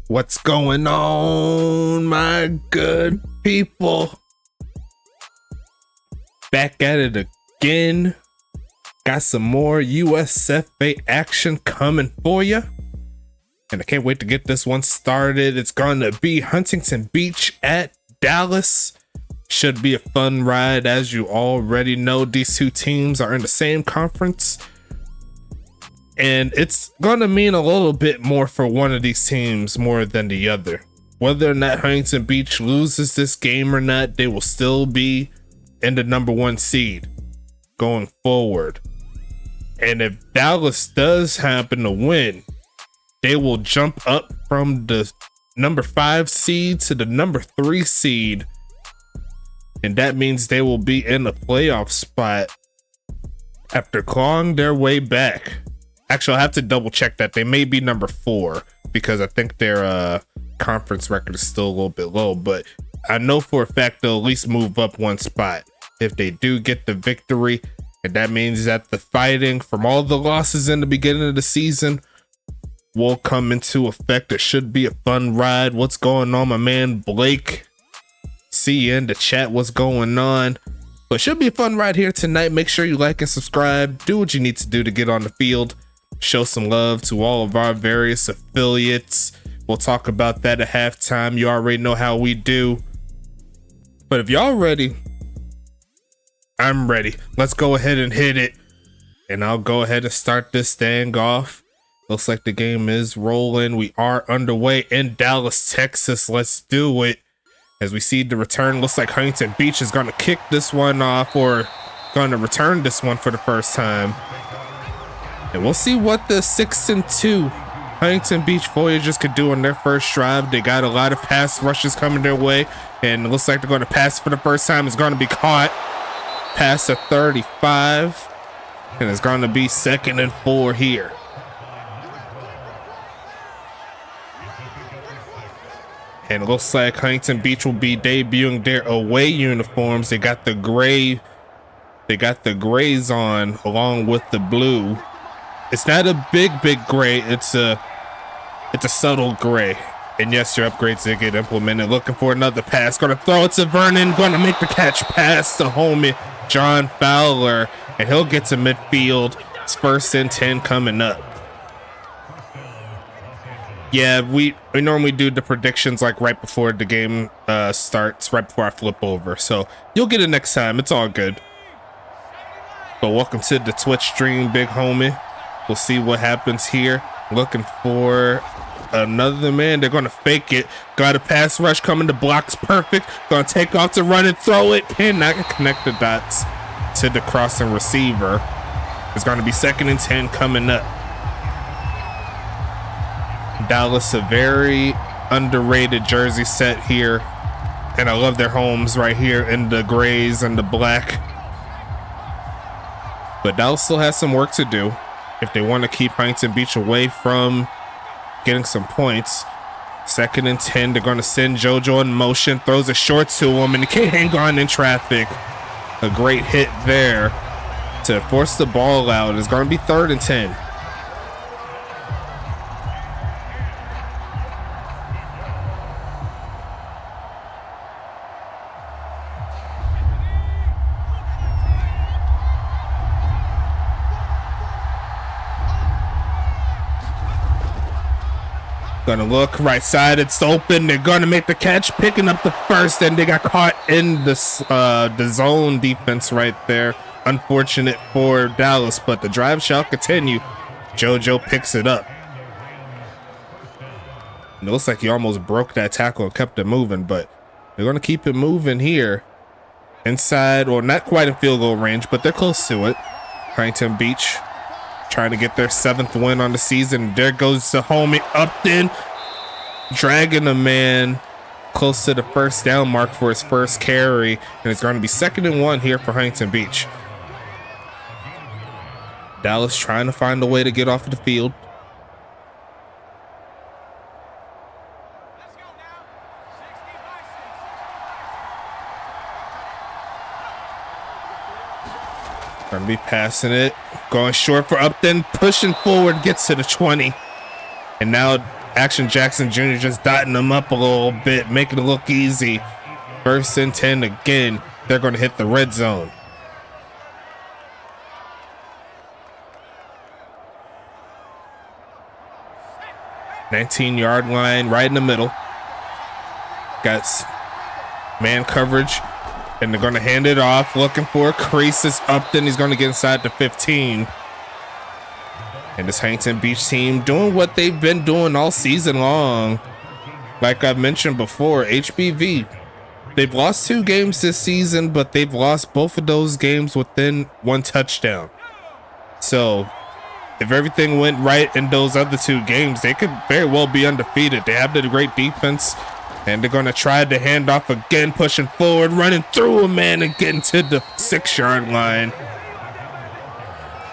What's going on, my good people? Back at it again. Got some more USFA action coming for you. And I can't wait to get this one started. It's going to be Huntington Beach at Dallas. Should be a fun ride. As you already know, these two teams are in the same conference. And it's going to mean a little bit more for one of these teams more than the other. Whether or not Huntington Beach loses this game or not, they will still be in the #1 seed going forward. And if Dallas does happen to win, they will jump up from the #5 seed to the #3 seed. And that means they will be in a playoff spot after clawing their way back. Actually, I'll have to double check that. They may be #4 because I think their conference record is still a little bit low, but I know for a fact they'll at least move up one spot if they do get the victory. And that means that the fighting from all the losses in the beginning of the season will come into effect. It should be a fun ride. What's going on, my man Blake? See you in the chat. What's going on? But it should be a fun ride here tonight. Make sure you like and subscribe. Do what you need to do to get on the field. Show some love to all of our various affiliates. We'll talk about that at halftime. You already know how we do. But if y'all ready, I'm ready. Let's go ahead and hit it. And I'll go ahead and start this thing off. Looks like the game is rolling. We are underway in Dallas, Texas. Let's do it. As we see the return, looks like Huntington Beach is going to kick this one off or going to return this one for the first time. And we'll see what the 6-2 Huntington Beach Voyagers could do on their first drive. They got a lot of pass rushes coming their way, and it looks like they're going to pass for the first time. It's going to be caught. Pass to 35, and it's going to be 2nd and 4 here. And it looks like Huntington Beach will be debuting their away uniforms. They got the gray. They got the grays on along with the blue. It's not a big gray. It's a subtle gray. And yes, your upgrades did get implemented. Looking for another pass. Going to throw it to Vernon. Going to make the catch. Pass to homie John Fowler, and he'll get to midfield. It's 1st and 10 coming up. Yeah, we normally do the predictions like right before the game starts, right before I flip over. So you'll get it next time. It's all good. But welcome to the Twitch stream, big homie. We'll see what happens here. Looking for another man. They're going to fake it. Got a pass rush coming. The block's perfect. Going to take off to run and throw it. Cannot connect the dots to the crossing receiver. It's going to be 2nd and 10 coming up. Dallas, a very underrated jersey set here. And I love their homes right here in the grays and the black. But Dallas still has some work to do if they want to keep Huntington Beach away from getting some points. 2nd and 10. They're going to send JoJo in motion. Throws a short to him, and he can't hang on in traffic. A great hit there to force the ball out. It's going to be 3rd and 10. Gonna look right side. It's open. They're gonna make the catch, picking up the first, and they got caught in the zone defense right there. Unfortunate for Dallas, but the drive shall continue. JoJo picks it up. And it looks like he almost broke that tackle and kept it moving, but they're gonna keep it moving here. Inside, or not quite in field goal range, but they're close to it. Huntington Beach trying to get their 7th win on the season. There goes to homie Upton, dragging a man close to the 1st down mark for his first carry, and it's going to be 2nd and 1 here for Huntington Beach. Dallas trying to find a way to get off the field. Gonna be passing it, going short for Upton, pushing forward, gets to the 20. And now Action Jackson Jr. just dotting them up a little bit, making it look easy. 1st and 10 again. They're going to hit the red zone. (19-yard line right in the middle). Got man coverage, and they're going to hand it off, looking for a crease. It's Upton. He's going to get inside the 15. And this Huntington Beach team doing what they've been doing all season long. Like I've mentioned before, HBV, they've lost 2 games this season, but they've lost both of those games within 1 touchdown. So if everything went right in those other 2 games, they could very well be undefeated. They have the great defense, and they're going to try the handoff again, pushing forward, running through a man and getting to the 6-yard line.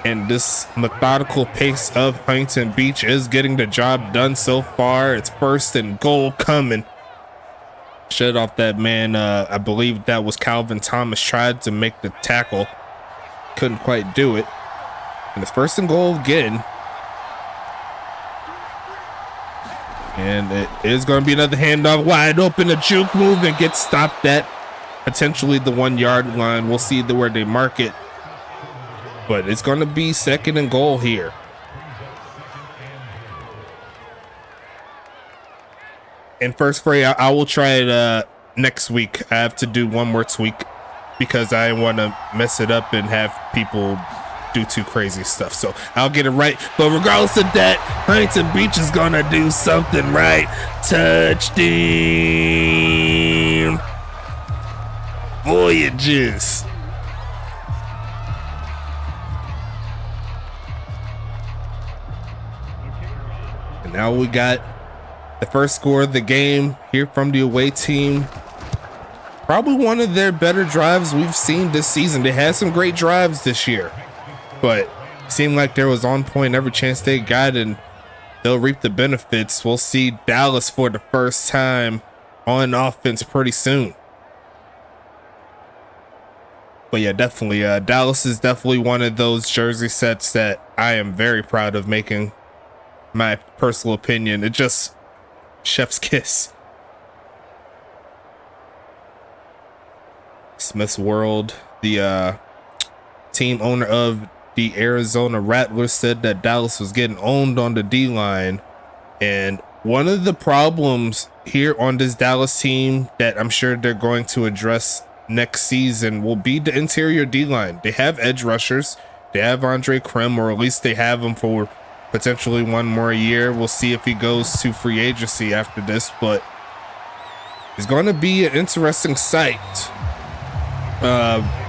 And this methodical pace of Huntington Beach is getting the job done so far. It's 1st and goal coming. Shut off that man. I believe that was Calvin Thomas, tried to make the tackle. Couldn't quite do it. And it's 1st and goal again. And it is going to be another handoff, wide open, a juke move, and get stopped at potentially the 1-yard line. We'll see where they mark it. But it's going to be 2nd and goal here. And first fray, I will try it next week. I have to do one more tweak because I want to mess it up and have people do too crazy stuff. So I'll get it right. But regardless of that, Huntington Beach is going to do something right. Touchdown Voyagers. And now we got the first score of the game here from the away team. Probably one of their better drives we've seen this season. They had some great drives this year, but it seemed like there was on point every chance they got, and they'll reap the benefits. We'll see Dallas for the first time on offense pretty soon. But yeah, definitely, Dallas is definitely one of those jersey sets that I am very proud of making. My personal opinion, it just chef's kiss. Smith's World, the team owner of the Arizona Rattlers, said that Dallas was getting owned on the D-line. And one of the problems here on this Dallas team that I'm sure they're going to address next season will be the interior D-line. They have edge rushers. They have Andre Krim, or at least they have him for potentially one more year. We'll see if he goes to free agency after this, but it's going to be an interesting sight.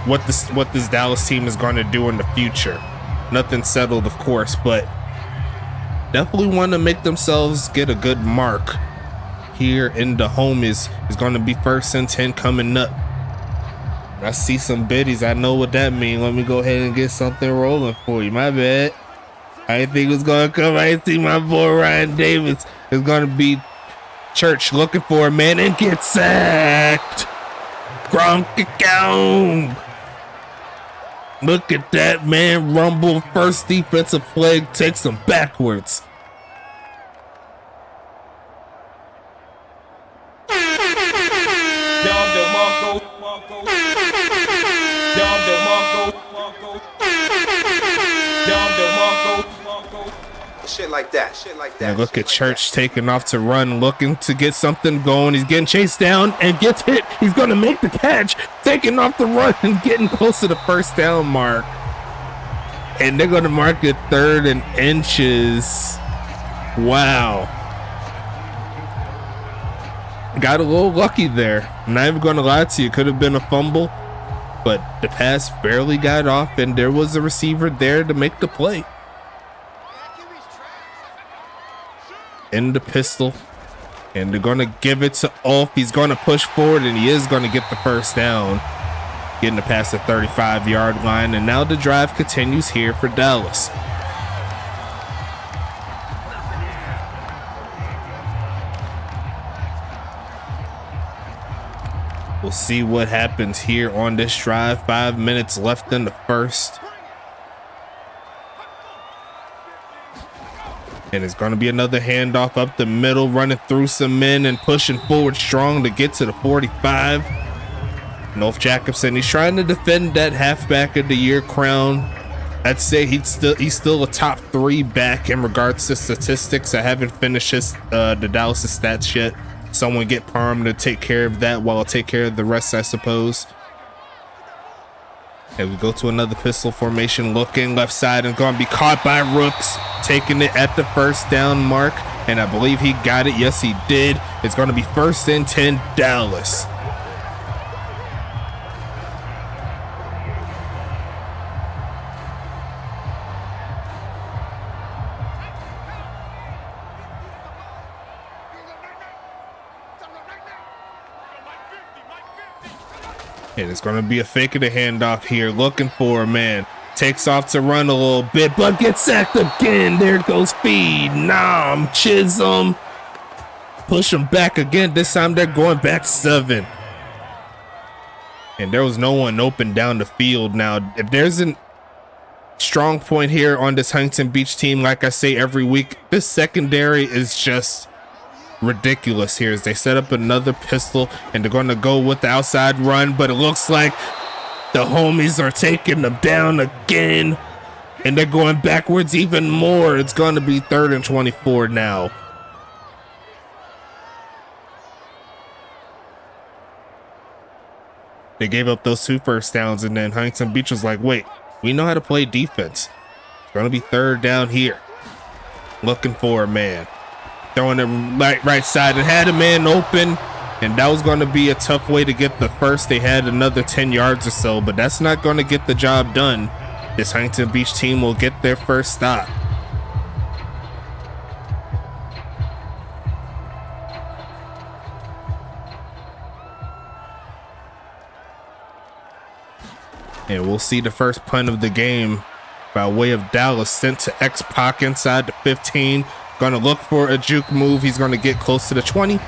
What this Dallas team is going to do in the future. Nothing settled, of course, but definitely want to make themselves get a good mark here in the home. Is going to be 1st and 10 coming up. I see some biddies. I know what that means. Let me go ahead and get something rolling for you. My bad. I didn't think it was going to come. I didn't see my boy Ryan Davis. It's going to be Church looking for a man and get sacked. Gronk. Look at that man rumble. First defensive play takes him backwards. Shit like that. And look at Church taking off to run, looking to get something going. He's getting chased down and gets hit. He's going to make the catch, taking off the run and getting close to the 1st down mark. And they're going to mark it 3rd and inches. Wow. Got a little lucky there. I'm not even going to lie to you. Could have been a fumble, but the pass barely got off, and there was a receiver there to make the play. In the pistol, and they're going to give it to Ulf. He's going to push forward, and he is going to get the 1st down, getting to past the 35-yard line. And now the drive continues here for Dallas. We'll see what happens here on this drive. 5 minutes left in the 1st. And it's going to be another handoff up the middle, running through some men and pushing forward strong to get to the 45. North Jacobson, he's trying to defend that halfback of the year crown. I'd say he's still a top 3 back in regards to statistics. I haven't finished the Dallas' stats yet. Someone get Parm to take care of that while I'll take care of the rest, I suppose. And we go to another pistol formation, looking left side and going to be caught by Rooks, taking it at the first down mark. And I believe he got it. Yes, he did. It's going to be 1st and 10 Dallas. And it's going to be a fake of the handoff here, looking for a man. Takes off to run a little bit, but gets sacked again. There goes Feed. Nom, Chisholm. Push him back again. This time they're going back 7. And there was no one open down the field. Now, if there's a strong point here on this Huntington Beach team, like I say every week, this secondary is just ridiculous here as they set up another pistol and they're going to go with the outside run, but it looks like the homies are taking them down again and they're going backwards even more. It's going to be 3rd and 24 now. They gave up those 2 first downs and then Huntington Beach was like, wait, we know how to play defense. It's going to be 3rd down here. Looking for a man. Throwing it right side and had a man open, and that was going to be a tough way to get the first. They had another 10 yards or so, but that's not going to get the job done. This Huntington Beach team will get their first stop. And we'll see the first punt of the game by way of Dallas, sent to X-Pac inside the 15. Gonna look for a juke move. He's gonna get close to the 20.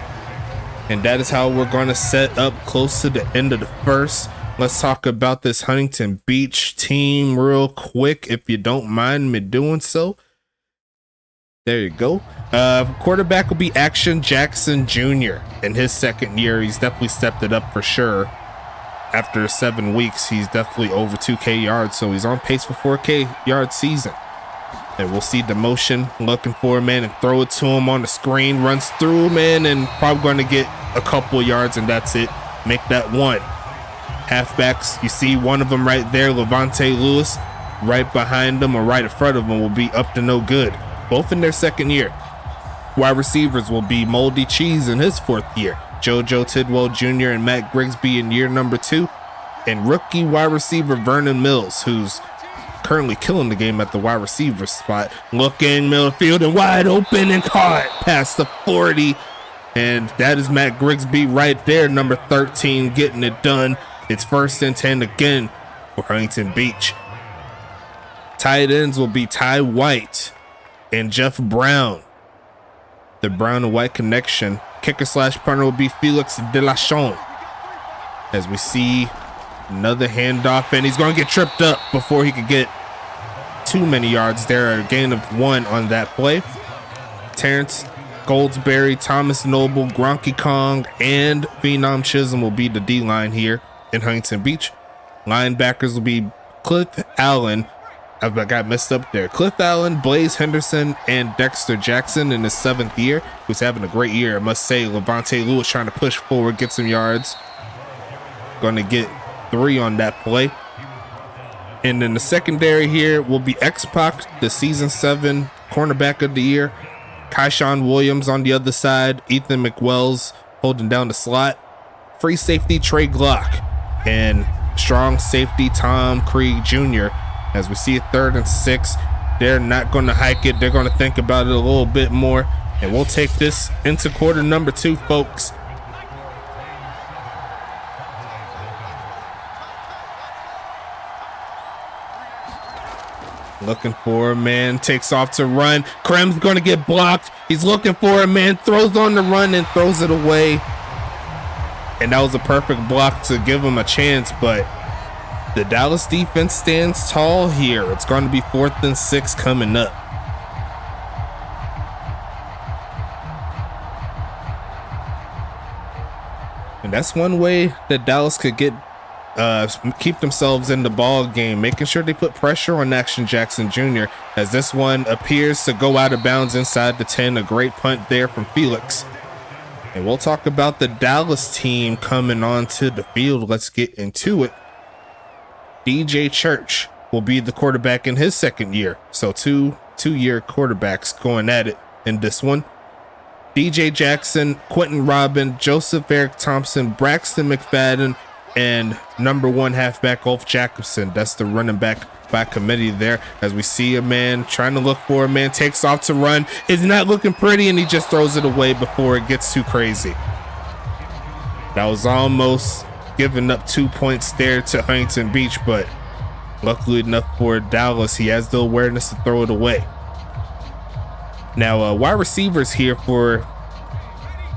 And that is how we're gonna set up close to the end of the first. Let's talk about this Huntington Beach team real quick, if you don't mind me doing so. There you go. Quarterback will be Action Jackson Jr. in his 2nd year. He's definitely stepped it up for sure. After 7 weeks, he's definitely over 2K yards, so he's on pace for 4K yard season. And we'll see the motion, looking for a man and throw it to him on the screen, runs through man and probably going to get a couple yards and that's it. Make that 1. Halfbacks, you see one of them right there, Levante Lewis. Right behind them or right in front of them will be up to no good. Both in their 2nd year. Wide receivers will be Moldy Cheese in his 4th year. JoJo Tidwell Jr. and Matt Grigsby in year number 2. And rookie wide receiver Vernon Mills, who's currently killing the game at the wide receiver spot. Looking middle field and wide open and caught past the 40. And that is Matt Grigsby right there, number 13, getting it done. It's 1st and 10 again for Huntington Beach. Tight ends will be Ty White and Jeff Brown. The Brown and White connection. Kicker / punter will be Felix Delachon. As we see another handoff, and he's going to get tripped up before he could get too many yards there. A gain of 1 on that play. Terrence Goldsberry, Thomas Noble, Gronky Kong, and Phenom Chisholm will be the D-line here in Huntington Beach. Linebackers will be Cliff Allen. I got messed up there. Cliff Allen, Blaze Henderson, and Dexter Jackson in his 7th year, who's having a great year. I must say, Levante Lewis trying to push forward, get some yards. Going to get 3 on that play. And then the secondary here will be X-Pac, the season 7 cornerback of the year. Kyshawn Williams on the other side. Ethan McWells holding down the slot. Free safety Trey Glock. And strong safety Tom Krieg Jr. As we see it 3rd and 6. They're not going to hike it. They're going to think about it a little bit more. And we'll take this into quarter number 2, folks. Looking for a man, takes off to run. Krem's going to get blocked. He's looking for a man, throws on the run and throws it away. And that was a perfect block to give him a chance, but the Dallas defense stands tall here. It's going to be 4th and 6 coming up. And that's one way that Dallas could get keep themselves in the ball game, making sure they put pressure on Action Jackson Jr. as this one appears to go out of bounds inside the 10. A great punt there from Felix. And we'll talk about the Dallas team coming onto the field. Let's get into it. DJ Church will be the quarterback in his second year. So two-year quarterbacks going at it in this one. DJ Jackson, Quentin Robin, Joseph Eric Thompson, Braxton McFadden, and number 1 halfback Ulf Jacobson. That's the running back by committee there, as we see a man trying to look for a man, takes off to run, is not looking pretty, and he just throws it away before it gets too crazy. That was almost giving up 2 points there to Huntington Beach, but luckily enough for Dallas, he has the awareness to throw it away. Now, wide receivers here for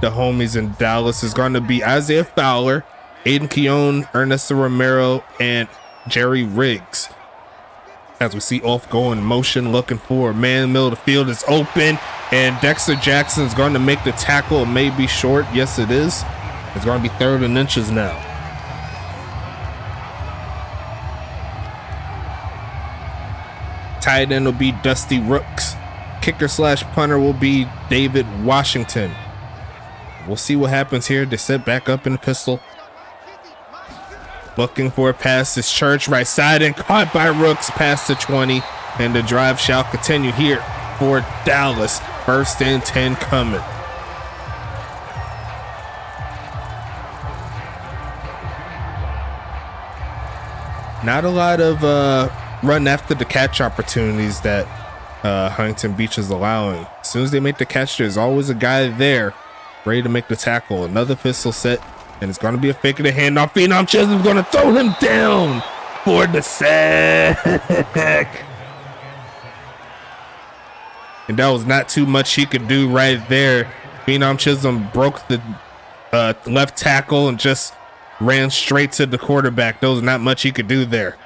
the homies in Dallas is going to be Isaiah Fowler, Aiden Keown, Ernesto Romero, and Jerry Riggs. As we see Ulf go in motion, looking for a man in the middle of the field is open, and Dexter Jackson is going to make the tackle. It may be short. Yes, it is. It's going to be 3rd and inches now. Tight end will be Dusty Rooks. Kicker / punter will be David Washington. We'll see what happens here. They set back up in the pistol. Looking for a pass is Church, right side, and caught by Rooks past the 20. And the drive shall continue here for Dallas. 1st and 10 coming. Not a lot of run after the catch opportunities that Huntington Beach is allowing. As soon as they make the catch, there's always a guy there ready to make the tackle. Another pistol set, and it's going to be a fake of the handoff. Phenom Chisholm's going to throw him down for the sack. And that was not too much he could do right there. Phenom Chisholm broke the left tackle and just ran straight to the quarterback. There was not much he could do there.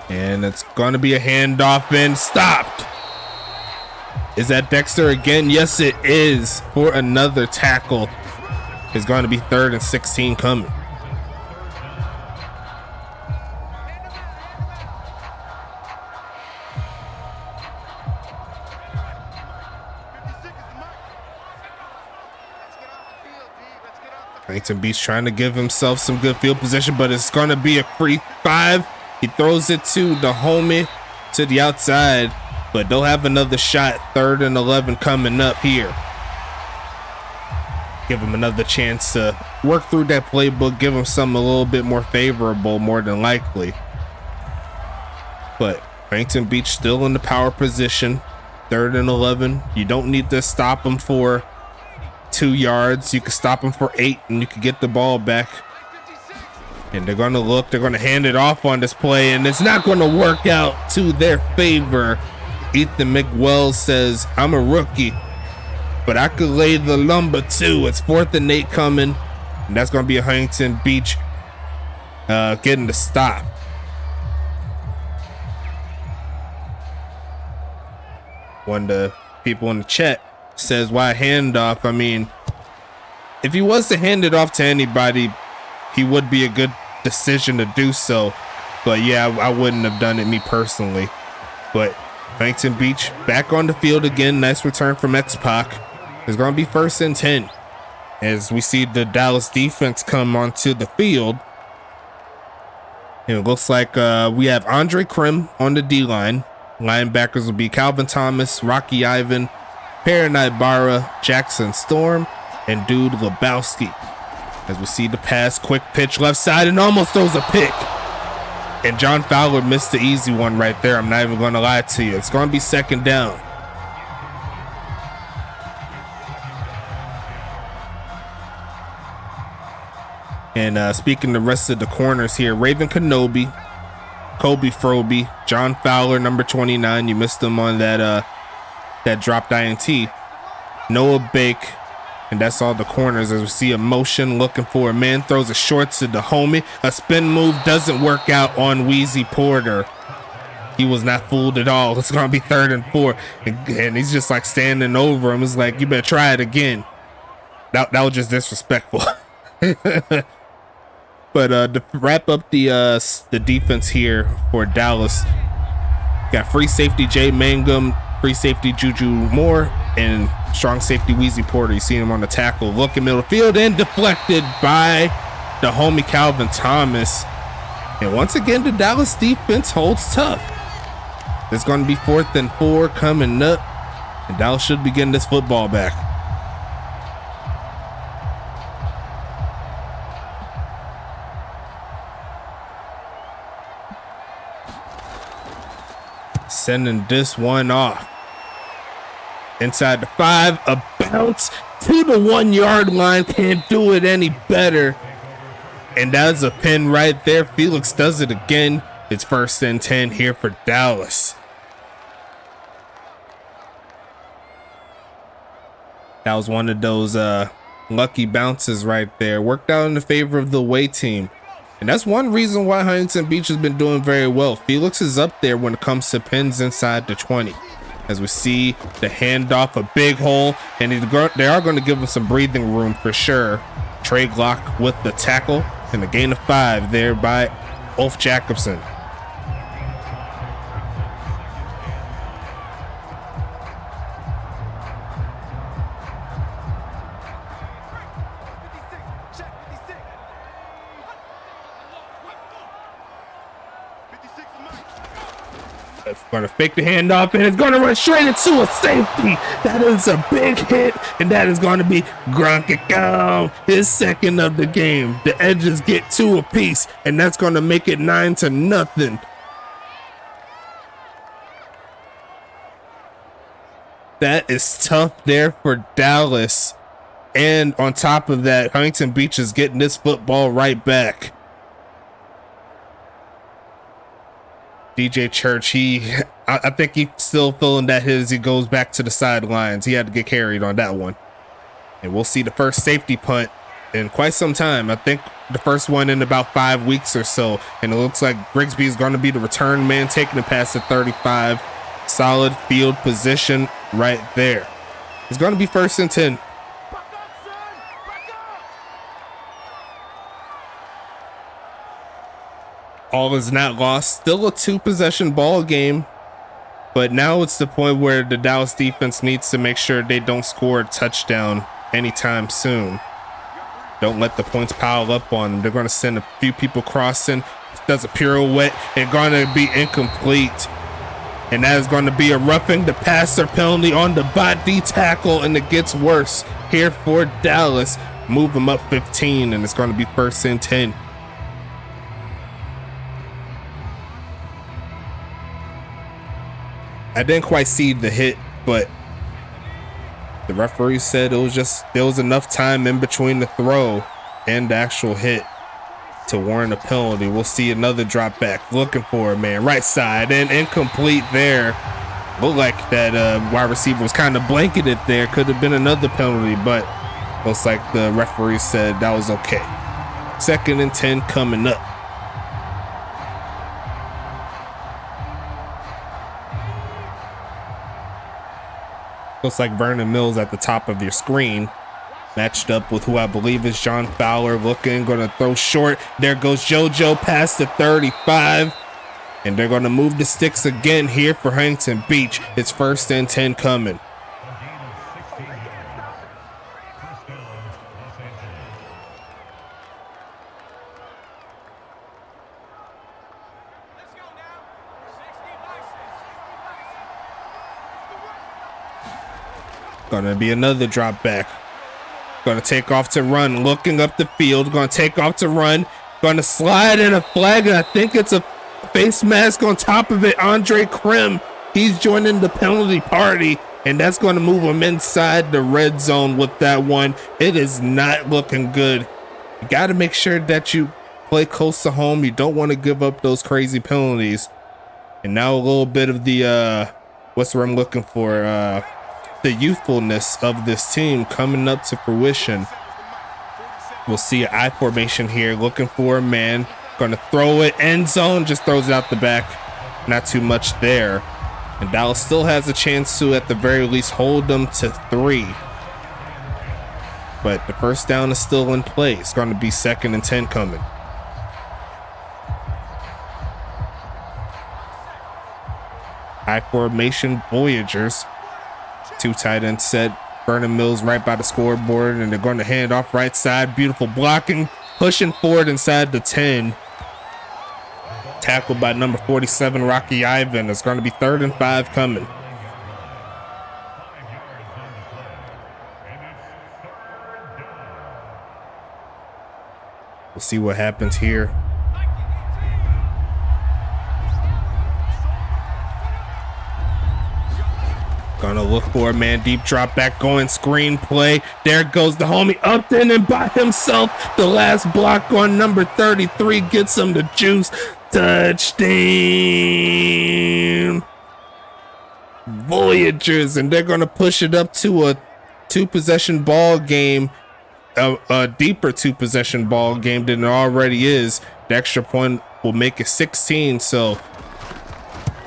And it's going to be a handoff and stopped. Is that Dexter again? Yes, it is, for another tackle. It's going to be 3rd and 16 coming. Huntington Beach trying to give himself some good field position, but it's going to be a free 5. He throws it to the homie to the outside, but they'll have another shot. 3rd and 11 coming up here. Give him another chance to work through that playbook, give him something a little bit more favorable, more than likely. But Huntington Beach still in the power position. 3rd and 11. You don't need to stop him for 2 yards. You can stop him for 8, and you can get the ball back. And they're going to look, they're going to hand it off on this play, and it's not going to work out to their favor. Ethan McWells says, I'm a rookie, but I could lay the lumber too. It's 4th and 8 coming, and that's going to be a Huntington Beach getting the stop. One of the people in the chat says, why handoff? I mean, if he was to hand it off to anybody, he would be a good decision to do so. But yeah, I wouldn't have done it, me personally. But Huntington Beach back on the field again. Nice return from X-Pac. It's going to be 1st and 10 as we see the Dallas defense come onto the field. And it looks like we have Andre Krim on the D-line. Linebackers will be Calvin Thomas, Rocky Ivan, Perrin Ibarra, Jackson Storm, and Dude Lebowski. As we see the pass, quick pitch left side, and almost throws a pick. And John Fowler missed the easy one right there. I'm not even going to lie to you. It's going to be 2nd down. And speaking the rest of the corners here, Raven Kenobi, Kobe Froby, John Fowler, number 29. You missed him on that dropped INT. Noah Bake. And that's all the corners as we see a motion looking for a man, throws a short to the homie. A spin move doesn't work out on Wheezy Porter. he was not fooled at all. It's gonna be 3rd and 4, and he's just like standing over him. It's like, you better try it again. That was just disrespectful. But to wrap up the defense here for Dallas, got free safety Jay Mangum, free safety Juju Moore, and strong safety Weezy Porter. You see him on the tackle, looking middle field, and deflected by the homie Calvin Thomas. And once again, the Dallas defense holds tough. It's going to be 4th and 4 coming up, and Dallas should be getting this football back. Sending this one off. Inside the 5, a bounce to the 1-yard line. Can't do it any better. And that's a pin right there. Felix does it again. It's 1st and 10 here for Dallas. That was one of those lucky bounces right there. Worked out in the favor of the away team. And that's one reason why Huntington Beach has been doing very well. Felix is up there when it comes to pins inside the 20. As we see the handoff, a big hole, and they are going to give him some breathing room for sure. Trey Glock with the tackle, and a gain of 5 there by Ulf Jacobson. It's going to fake the handoff, and it's going to run straight into a safety. That is a big hit, and that is going to be Gronk, his 2nd of the game. The Edges get 2 apiece, and that's going to make it 9-0. That is tough there for Dallas. And on top of that, Huntington Beach is getting this football right back. DJ Church, I think he's still feeling that he goes back to the sidelines. He had to get carried on that one. And we'll see the first safety punt in quite some time. I think the first one in about 5 weeks or so. And it looks like Grigsby is going to be the return man, taking it past the 35. Solid field position right there. It's going to be 1st and 10. All is not lost. Still a 2-possession ball game, but now it's the point where the Dallas defense needs to make sure they don't score a touchdown anytime soon. Don't let the points pile up on them. They're going to send a few people crossing. Does a pirouette and going to be incomplete. And that is going to be a roughing the passer penalty on the body tackle, and it gets worse here for Dallas. Move them up 15, and it's going to be 1st and 10. I didn't quite see the hit, but the referee said there was enough time in between the throw and the actual hit to warrant a penalty. We'll see another drop back. Looking for it, man. Right side and incomplete there. Looked like that wide receiver was kind of blanketed there. Could have been another penalty, but looks like the referee said that was okay. 2nd and 10 coming up. Looks like Vernon Mills at the top of your screen, matched up with who I believe is John Fowler. Looking, going to throw short. There goes JoJo past the 35. And they're going to move the sticks again here for Huntington Beach. It's 1st and 10 coming. Gonna be another drop back. Gonna take off to run. Looking up the field. Gonna take off to run. Gonna slide in a flag. And I think it's a face mask on top of it. Andre Krim. He's joining the penalty party. And that's gonna move him inside the red zone with that one. It is not looking good. You gotta make sure that you play close to home. You don't want to give up those crazy penalties. And now a little bit of the what's what I'm looking for, the youthfulness of this team coming up to fruition. We'll see an I formation here, looking for a man, gonna throw it, end zone, just throws it out the back. not too much there. And Dallas still has a chance to, at the very least, hold them to 3. But the first down is still in play. It's going to be 2nd and 10 coming. High formation Voyagers. 2 tight ends set. Vernon Mills right by the scoreboard, and they're going to hand off right side. Beautiful blocking, pushing forward inside the 10. Tackled by number 47, Rocky Ivan. It's going to be 3rd and 5 coming. We'll see what happens here. Gonna look for a man deep drop back, going screen play. There goes the homie Upton, and by himself, the last block on number 33 gets him the juice. Touchdown Voyagers, and they're gonna push it up to a 2-possession ball game, a deeper 2-possession ball game than it already is. The extra point will make it 16, so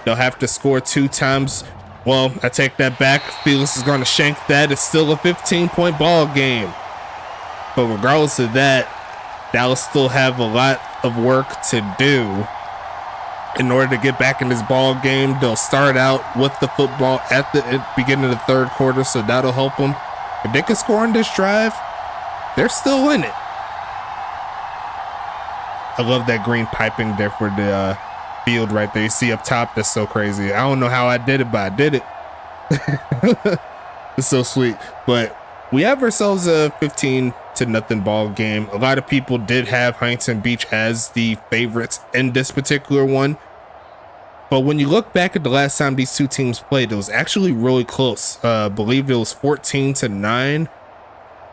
they'll have to score 2 times. Well, I take that back. Felix is going to shank that. It's still a 15-point ball game. But regardless of that, Dallas still have a lot of work to do in order to get back in this ball game. They'll start out with the football at the beginning of the 3rd quarter, so that'll help them. If they can score on this drive, they're still in it. I love that green piping there for the field right there. You see up top, that's so crazy. I don't know how I did it, but I did it. It's so sweet. But we have ourselves a 15-0 ball game. A lot of people did have Huntington Beach as the favorites in this particular one, but when you look back at the last time these 2 teams played, it was actually really close. I believe it was 14-9,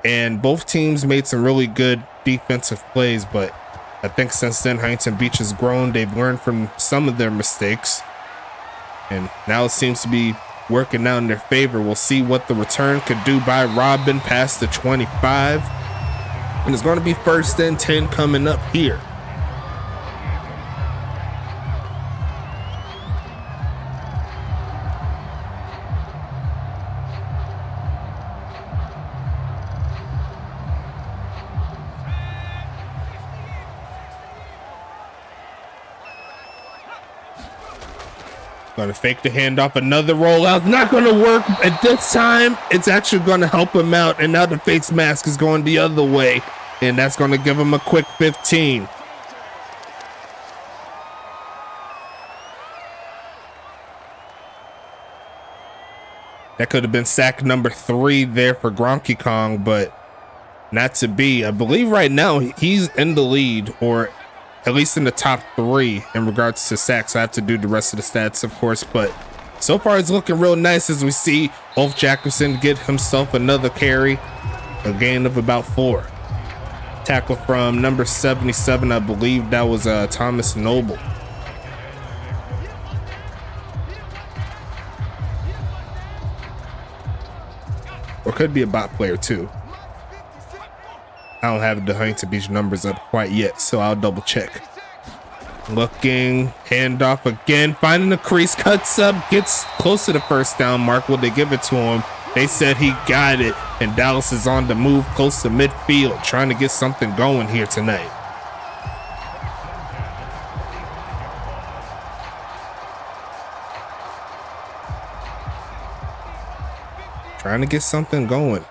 and both teams made some really good defensive plays, but I think since then, Huntington Beach has grown. They've learned from some of their mistakes, and now it seems to be working out in their favor. We'll see what the return could do by Robin past the 25, and it's going to be 1st and 10 coming up here. Gonna fake the handoff, another rollout, not gonna work. At this time, it's actually gonna help him out, and now the face mask is going the other way, and that's gonna give him a quick 15. That could have been sack number 3 there for Gronky Kong, but not to be. I believe right now he's in the lead, or at least in the top 3 in regards to sacks. I have to do the rest of the stats, of course, but so far it's looking real nice as we see Wolf Jacobson get himself another carry, a gain of about 4. Tackle from number 77, I believe that was Thomas Noble. Or could be a bot player too. I don't have the Huntington Beach numbers up quite yet, so I'll double check. Looking, handoff again, finding the crease, cuts up, gets close to the 1st down mark. Will they give it to him? They said he got it, and Dallas is on the move close to midfield, trying to get something going here tonight. Trying to get something going.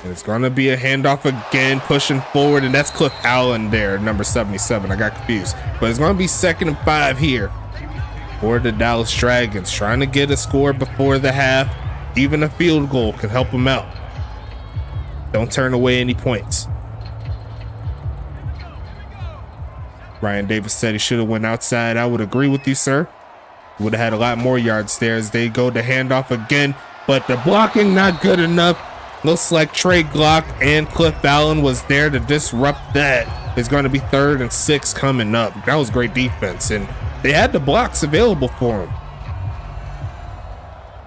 And it's going to be a handoff again, pushing forward, and that's Cliff Allen there, number 77. I got confused. But it's going to be 2nd and 5 here for the Dallas Dragons, trying to get a score before the half. Even a field goal can help them out. Don't turn away any points. Ryan Davis said he should have went outside. I would agree with you, sir. Would have had a lot more yards there as they go to handoff again, but the blocking not good enough. Looks like Trey Glock and Cliff Allen was there to disrupt that. It's going to be 3rd and 6 coming up. That was great defense, and they had the blocks available for him.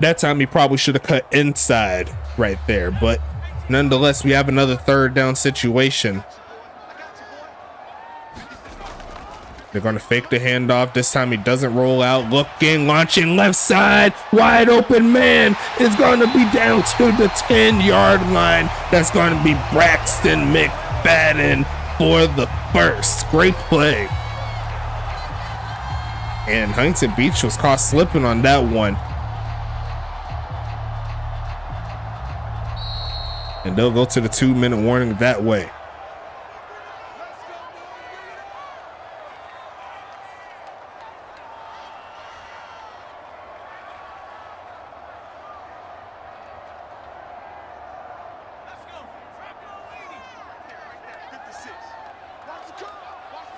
That time he probably should have cut inside right there, but nonetheless, we have another 3rd down situation. They're going to fake the handoff. This time he doesn't roll out. Looking, launching left side. Wide open man is going to be down to the 10-yard line. That's going to be Braxton McFadden for the first. Great play. And Huntington Beach was caught slipping on that one. And they'll go to the 2-minute warning that way.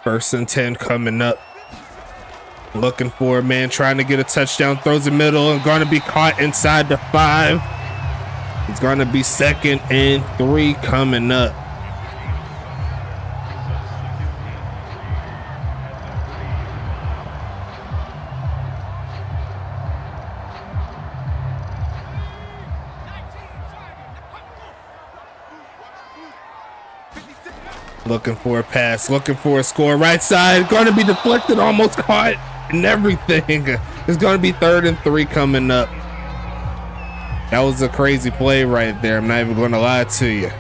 First and 10 coming up. Looking for a man trying to get a touchdown. Throws the middle and going to be caught inside the 5. It's going to be 2nd and 3 coming up. Looking for a pass, looking for a score. Right side, going to be deflected, almost caught, and everything. It's going to be 3rd and 3 coming up. That was a crazy play right there. I'm not even going to lie to you.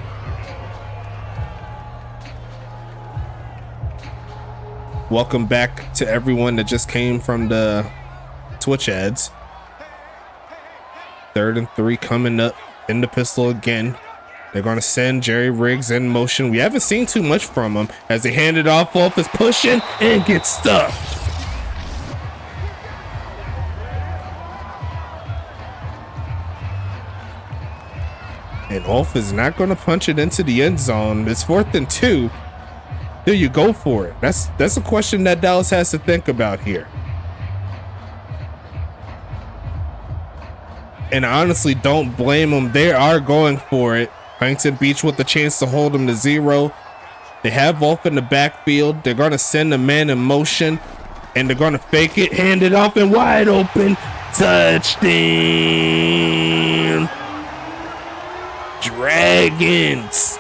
Welcome back to everyone that just came from the Twitch ads. 3rd and 3 coming up in the pistol again. They're going to send Jerry Riggs in motion. We haven't seen too much from him as they hand it off. Wolf is pushing and gets stuffed. And Wolf is not going to punch it into the end zone. It's 4th and 2. Do you go for it? That's a question that Dallas has to think about here. And I honestly don't blame them. They are going for it. Huntington Beach with the chance to hold them to 0. They have Wolf in the backfield. They're going to send a man in motion, and they're going to fake it, hand it off, and wide open. Touchdown. Dragons.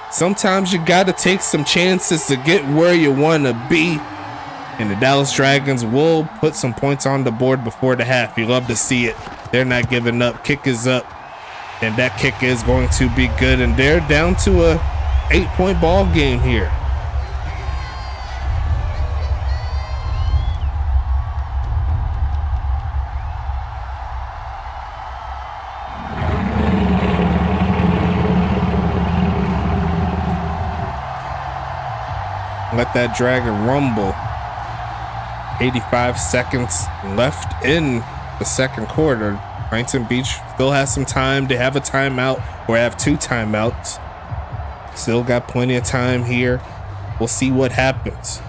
Sometimes you got to take some chances to get where you want to be. And the Dallas Dragons will put some points on the board before the half. You love to see it. They're not giving up. Kick is up. And that kick is going to be good. And they're down to a 8-point ball game here. Let that dragon rumble. 85 seconds left in the second quarter. Huntington Beach still has some time. They have a timeout, or have 2 timeouts. Still got plenty of time here. We'll see what happens.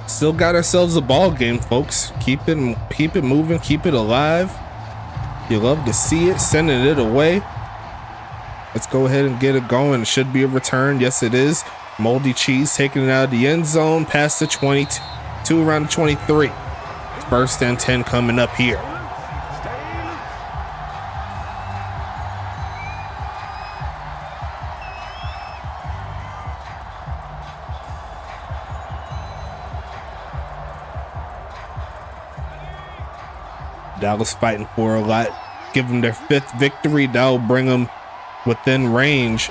Still got ourselves a ball game, folks. Keep it moving, keep it alive. You love to see it, sending it away. Let's go ahead and get it going. It should be a return. Yes, it is. Moldy Cheese taking it out of the end zone, past the 22, around the 23. It's 1st and 10 coming up here. Dallas fighting for a lot. Give them their 5th victory. That'll bring them within range.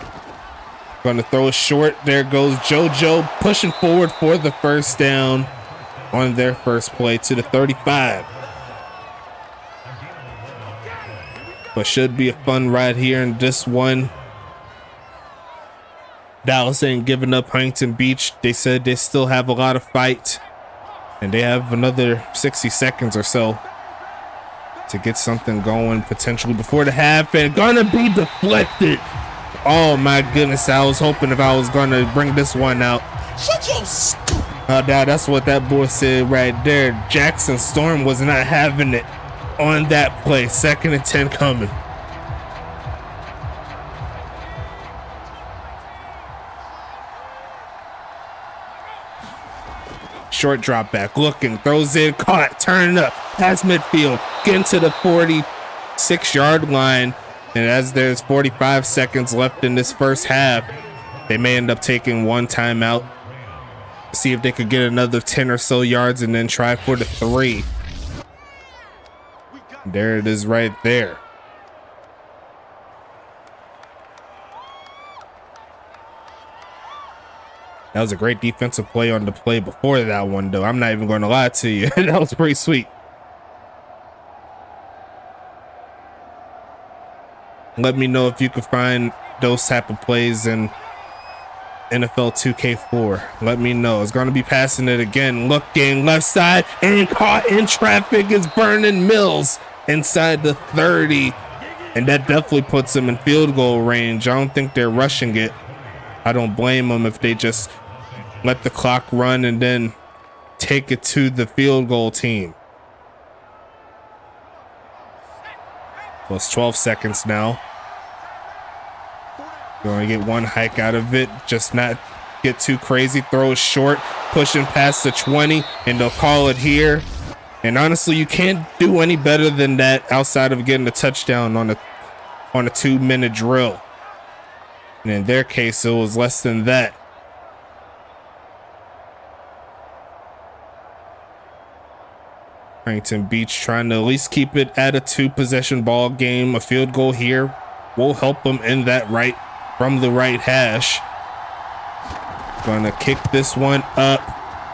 Going to throw it short. There goes JoJo pushing forward for the first down on their first play to the 35. But should be a fun ride here in this one. Dallas ain't giving up Huntington Beach. They said they still have a lot of fight. And they have another 60 seconds or so to get something going potentially before the half, and gonna be deflected. Oh my goodness, I was hoping if I was gonna bring this one out. Shut your that's what that boy said right there. Jackson Storm was not having it on that play. 2nd and 10 coming. Short drop back, looking, throws in, caught, turning up, past midfield, getting to the 46-yard line. And as there's 45 seconds left in this first half, they may end up taking one timeout, see if they could get another 10 or so yards and then try for the 3. There it is right there. That was a great defensive play on the play before that one, though. I'm not even going to lie to you. That was pretty sweet. Let me know if you can find those type of plays in NFL 2K4. Let me know. It's going to be passing it again. Looking left side and caught in traffic is Vernon Mills inside the 30. And that definitely puts them in field goal range. I don't think they're rushing it. I don't blame them if they just let the clock run and then take it to the field goal team. Well, it's 12 seconds now. You're going to get one hike out of it. Just not get too crazy. Throw it short, pushing past the 20, and they'll call it here. And honestly, you can't do any better than that outside of getting a touchdown on a 2-minute drill. And in their case, it was less than that. Huntington Beach trying to at least keep it at a 2-possession ball game. A field goal here will help them in that from the right hash. Gonna kick this one up,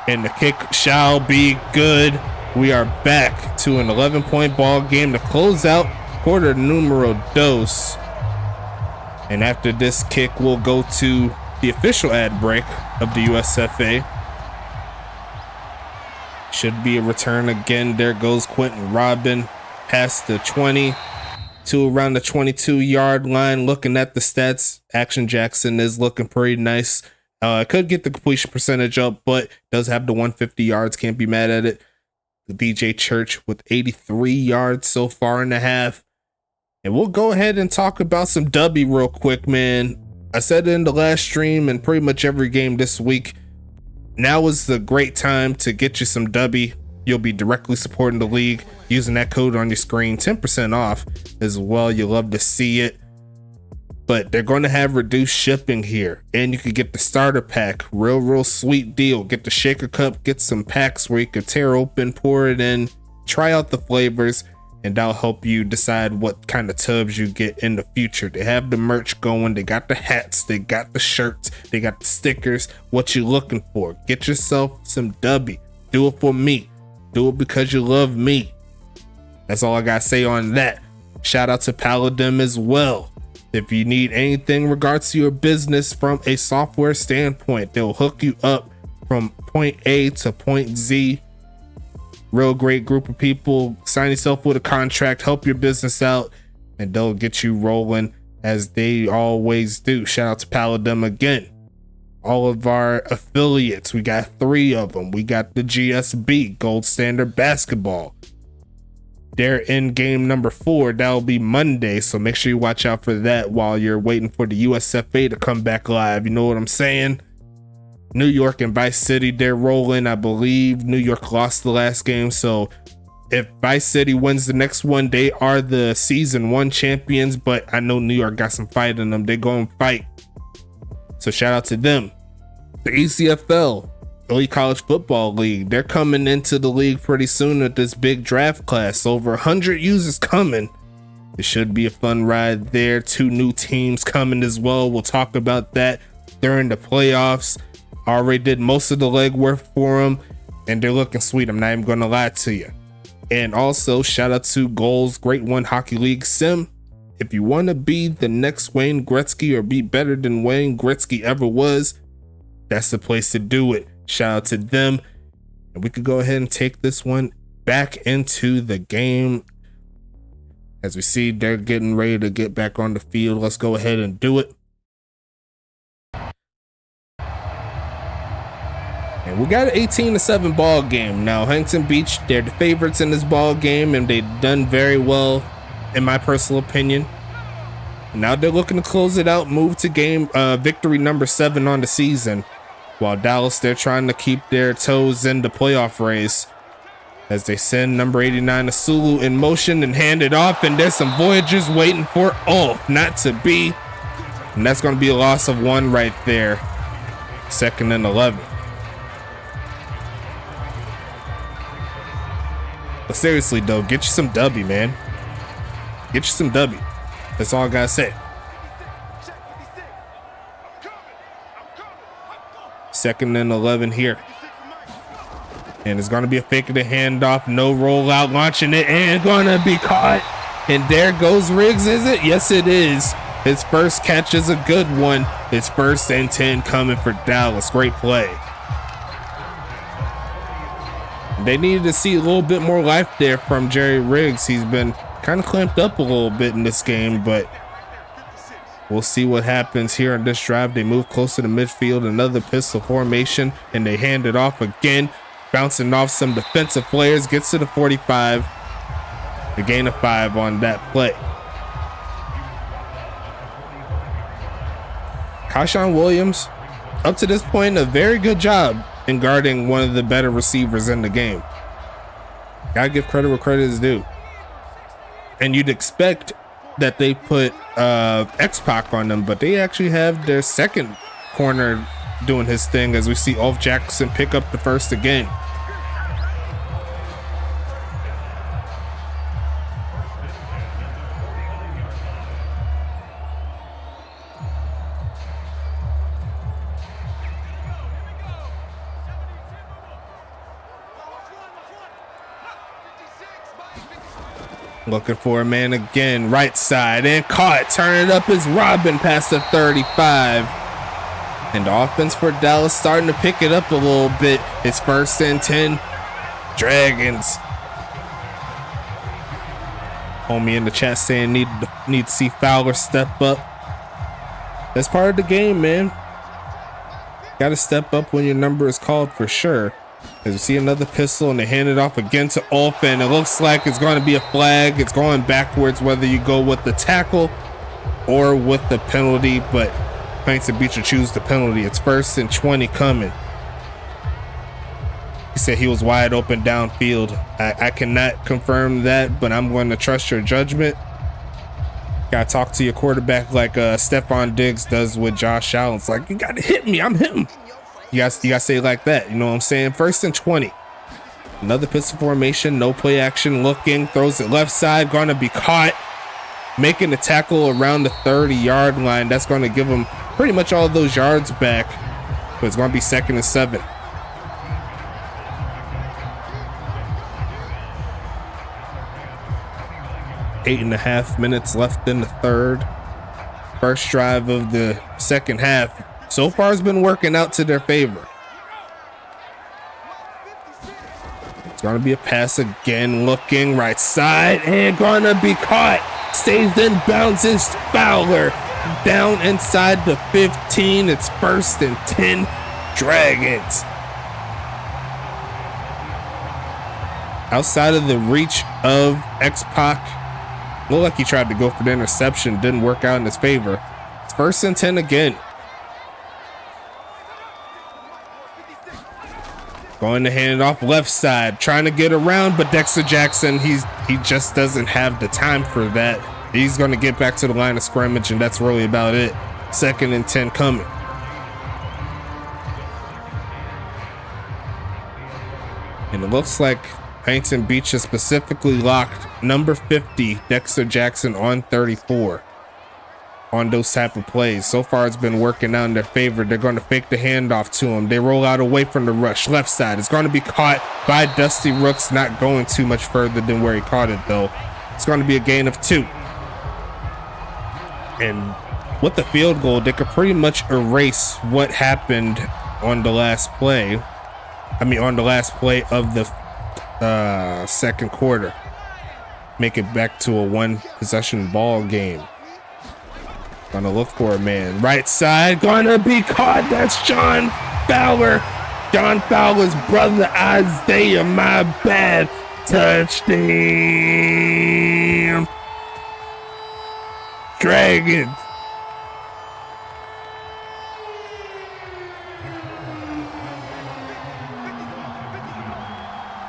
and the kick shall be good. We are back to an 11-point ball game to close out quarter numero dos. And after this kick, we'll go to the official ad break of the USFA. Should be a return again. There goes Quentin Robin past the 20 to around the 22-yard line. Looking at the stats, Action Jackson is looking pretty nice. Could get the completion percentage up, but does have the 150 yards. Can't be mad at it. The DJ Church with 83 yards so far in the half. And we'll go ahead and talk about some W real quick, man. I said it in the last stream and pretty much every game this week. Now is the great time to get you some W. You'll be directly supporting the league using that code on your screen. 10% off as well. You'll love to see it. But they're going to have reduced shipping here. And you can get the starter pack. Real sweet deal. Get the shaker cup. Get some packs where you can tear open, pour it in, try out the flavors, and that'll help you decide what kind of tubs you get in the future. They have the merch going. They got the hats. They got the shirts. They got the stickers. What you looking for? Get yourself some W. Do it for me. Do it because you love me. That's all I got to say on that. Shout out to Paladin as well. If you need anything in regards to your business from a software standpoint, they'll hook you up from point A to point Z. Real great group of people. Sign yourself with a contract, help your business out, and they'll get you rolling as they always do. Shout out to Paladin again. All of our affiliates, we got 3 of them. We got the GSB, Gold Standard Basketball. They're in game number 4. That'll be Monday, so make sure you watch out for that while you're waiting for the USFA to come back live. You know what I'm saying? New York and Vice City, they're rolling. I believe New York lost the last game, so if Vice City wins the next one, they are the season 1 champions, but I know New York got some fight in them. They're going to fight. So shout out to them. The ECFL, Elite College Football League, they're coming into the league pretty soon at this big draft class. Over 100 users coming. It should be a fun ride there. 2 new teams coming as well. We'll talk about that during the playoffs. I already did most of the legwork for them, and they're looking sweet. I'm not even going to lie to you. And also, shout out to Goals Great One Hockey League Sim. If you want to be the next Wayne Gretzky or be better than Wayne Gretzky ever was, that's the place to do it. Shout out to them. And we could go ahead and take this one back into the game. As we see, they're getting ready to get back on the field. Let's go ahead and do it. And we got an 18-7 ball game. Now, Huntington Beach, they're the favorites in this ball game, and they've done very well, in my personal opinion. Now they're looking to close it out, move to game victory number 7 on the season. while Dallas, they're trying to keep their toes in the playoff race as they send number 89 Sulu in motion and hand it off, and there's some Voyagers waiting for not to be, and that's going to be a loss of 1 right there. 2nd and 11. But seriously though, get you some W, man. Get you some W. That's all I gotta say. 2nd and 11 here. And it's gonna be a fake of the handoff, no rollout, launching it, and gonna be caught. And there goes Riggs, is it? Yes, it is. His first catch is a good one. It's 1st and 10 coming for Dallas. Great play. They needed to see a little bit more life there from Jerry Riggs. He's been kind of clamped up a little bit in this game, but we'll see what happens here on this drive. They move closer to midfield, another pistol formation, and they hand it off again, bouncing off some defensive players, gets to the 45. The gain of 5 on that play. Kashawn Williams, up to this point, a very good job in guarding one of the better receivers in the game. Gotta give credit where credit is due. And you'd expect that they put X-Pac on them, but they actually have their second corner doing his thing as we see Ulf Jackson pick up the first again. Looking for a man again, right side, and caught. Turn it up as Robin past the 35. And the offense for Dallas starting to pick it up a little bit. It's 1st and 10. Dragons. Homie in the chat saying need to see Fowler step up. That's part of the game, man. Got to step up when your number is called for sure. As we see another pistol, and they hand it off again to Ulf, and it looks like it's going to be a flag. It's going backwards, whether you go with the tackle or with the penalty, but Huntington Beach will choose the penalty. It's 1st and 20 coming. He said he was wide open downfield. I cannot confirm that, but I'm going to trust your judgment. Gotta talk to your quarterback like Stephon Diggs does with Josh Allen. It's like, you gotta hit me, I'm hitting. You gotta say it like that, you know what I'm saying? 1st and 20. Another pistol formation, no play action, looking, throws it left side, gonna be caught, making the tackle around the 30-yard line. That's gonna give him pretty much all those yards back, but it's gonna be 2nd and 7. Eight and a half minutes left in the third. First drive of the second half so far has been working out to their favor. It's gonna be a pass again, looking right side, and gonna be caught. Stays in bounds, is Fowler down inside the 15. It's 1st and 10. Dragons. Outside of the reach of X-Pac. Looked like he tried to go for the interception, didn't work out in his favor. It's 1st and 10 again. Going to hand it off left side, trying to get around, but Dexter Jackson, he just doesn't have the time for that. He's going to get back to the line of scrimmage, and that's really about it. 2nd and 10 coming. And it looks like Huntington Beach has specifically locked number 50, Dexter Jackson, on 34 on those type of plays. So far, it's been working out in their favor. They're going to fake the handoff to him. They roll out away from the rush. Left side. It's going to be caught by Dusty Rooks, not going too much further than where he caught it, though. It's going to be a gain of 2. And with the field goal, they could pretty much erase what happened on the last play. I mean, on the last play of the second quarter. Make it back to a 1-possession ball game. Gonna look for a man. Right side, gonna be caught. That's John Fowler. John Fowler's brother, Isaiah, my bad. Touchdown. Dragons.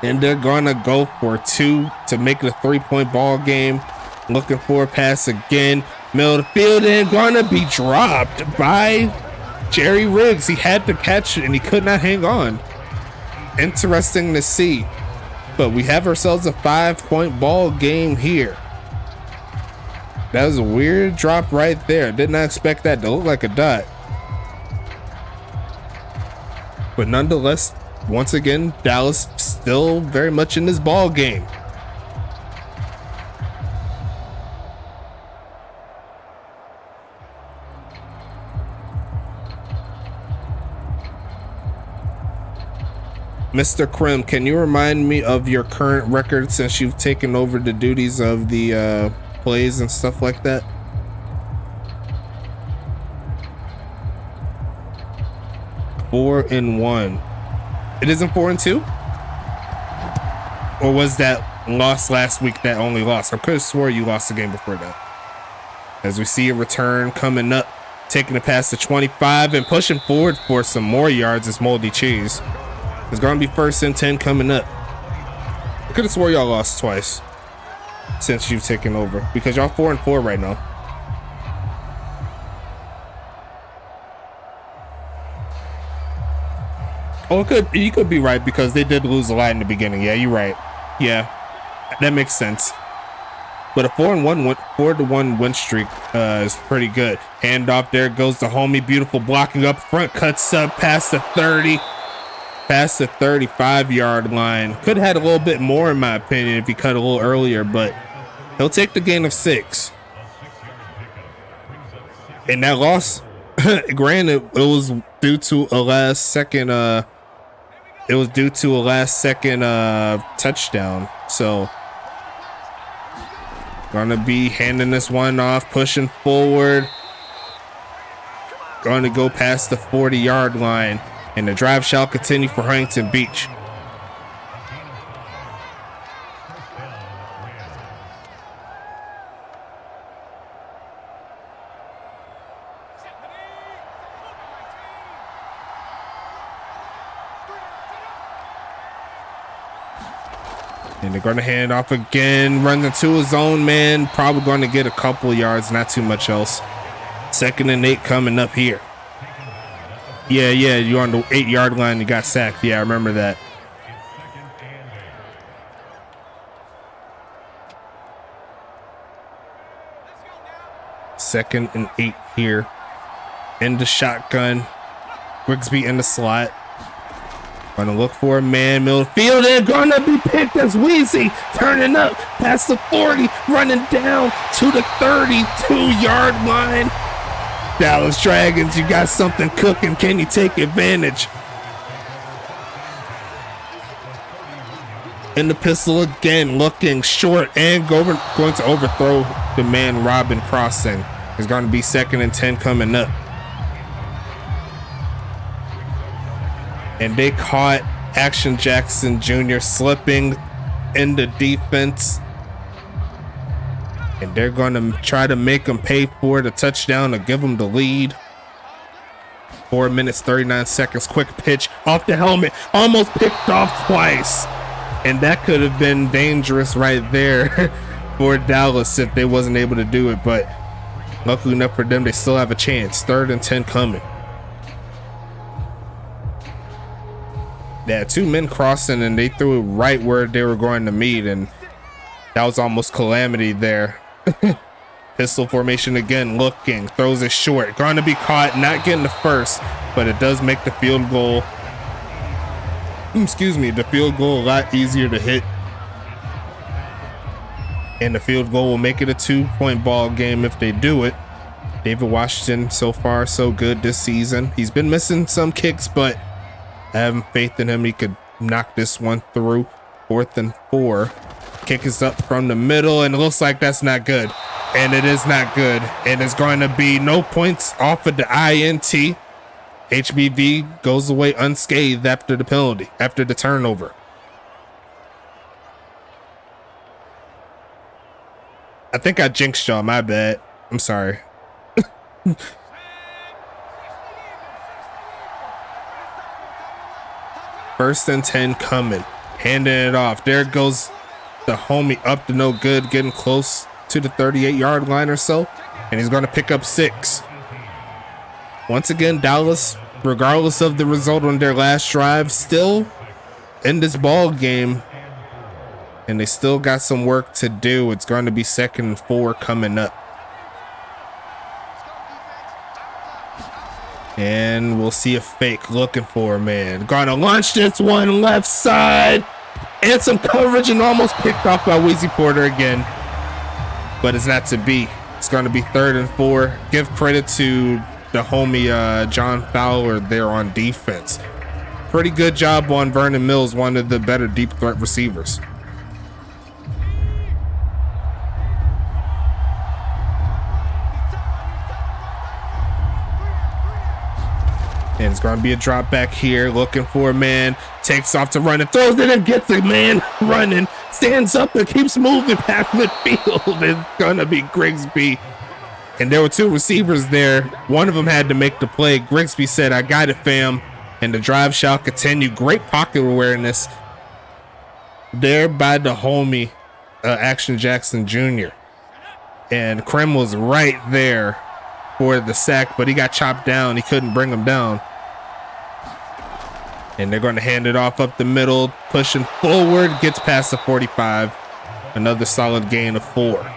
And they're gonna go for 2 to make it a 3-point ball game. Looking for a pass again. Middle of the field and gonna be dropped by Jerry Riggs. He had to catch it and he could not hang on. Interesting to see. But we have ourselves a 5-point ball game here. That was a weird drop right there. Did not expect that to look like a dot. But nonetheless, once again, Dallas still very much in this ball game. Mr. Krim, can you remind me of your current record since you've taken over the duties of the plays and stuff like that? Four and 1. It isn't 4-2? Or was that loss last week that only lost? I could have swore you lost the game before that. As we see a return coming up, taking it past the 25 and pushing forward for some more yards is Moldy Cheese. It's gonna be 1st and 10 coming up. I could have swore y'all lost twice since you've taken over because y'all 4 and 4 right now. Oh, you could be right because they did lose a lot in the beginning. Yeah, you're right. Yeah, that makes sense. But a 4-1 win streak is pretty good. Handoff, there goes the homie, beautiful blocking up front, cuts up past the 30. Past the 35-yard line. Could have had a little bit more in my opinion if he cut a little earlier, but he'll take the gain of 6. And that loss, granted, it was due to a last second touchdown. So gonna be handing this one off, pushing forward. Going to go past the 40-yard line. And the drive shall continue for Huntington Beach. And they're going to hand off again, run into his own man. Probably going to get a couple of yards, not too much else. 2nd and 8 coming up here. Yeah, you're on the 8-yard line. You got sacked. Yeah, I remember that. Second and 8 here. In the shotgun. Grigsby in the slot. Gonna look for a man, middle field, and gonna be picked as Weezy. Turning up past the 40, running down to the 32-yard line. Dallas Dragons, you got something cooking. Can you take advantage? In the pistol again, looking short and going to overthrow the man Robin crossing. It's going to be 2nd and 10 coming up. And they caught Action Jackson Jr. slipping in the defense. And they're going to try to make him pay for the touchdown to give him the lead. 4 minutes, 39 seconds. Quick pitch off the helmet. Almost picked off twice. And that could have been dangerous right there for Dallas if they wasn't able to do it. But luckily enough for them, they still have a chance. 3rd and 10 coming. Yeah, 2 men crossing and they threw it right where they were going to meet. And that was almost calamity there. Pistol formation again, looking, throws it short. Going to be caught, not getting the first, but it does make the field goal. Excuse me, the field goal a lot easier to hit. And the field goal will make it a 2-point ball game if they do it. David Washington, so far, so good this season. He's been missing some kicks, but I have faith in him. He could knock this one through. 4th and 4. Kick is up from the middle, and it looks like that's not good. And it is not good. And it's going to be no points off of the INT. HBV goes away unscathed after the penalty, after the turnover. I think I jinxed y'all, my bad. I'm sorry. 1st and 10 coming. handing it off. There goes the homie up to no good, getting close to the 38-yard line or so, and he's going to pick up 6. Once again, Dallas, regardless of the result on their last drive, still in this ball game, and they still got some work to do. It's going to be 2nd and 4 coming up. And we'll see a fake looking for a man. Gonna launch this one left side. And some coverage and almost picked off by Weezy Porter again. But it's not to be. It's going to be 3rd and 4. Give credit to the homie John Fowler there on defense. Pretty good job on Vernon Mills, one of the better deep threat receivers. And it's going to be a drop back here, looking for a man, takes off to run and throws it and gets a man running, stands up and keeps moving past midfield. It's going to be Grigsby. And there were 2 receivers there. One of them had to make the play. Grigsby said, "I got it, fam." And the drive shall continue. Great pocket awareness there by the homie, Action Jackson Jr. And Krem was right there for the sack, but he got chopped down. He couldn't bring him down. And they're going to hand it off up the middle, pushing forward, gets past the 45. Another solid gain of 4.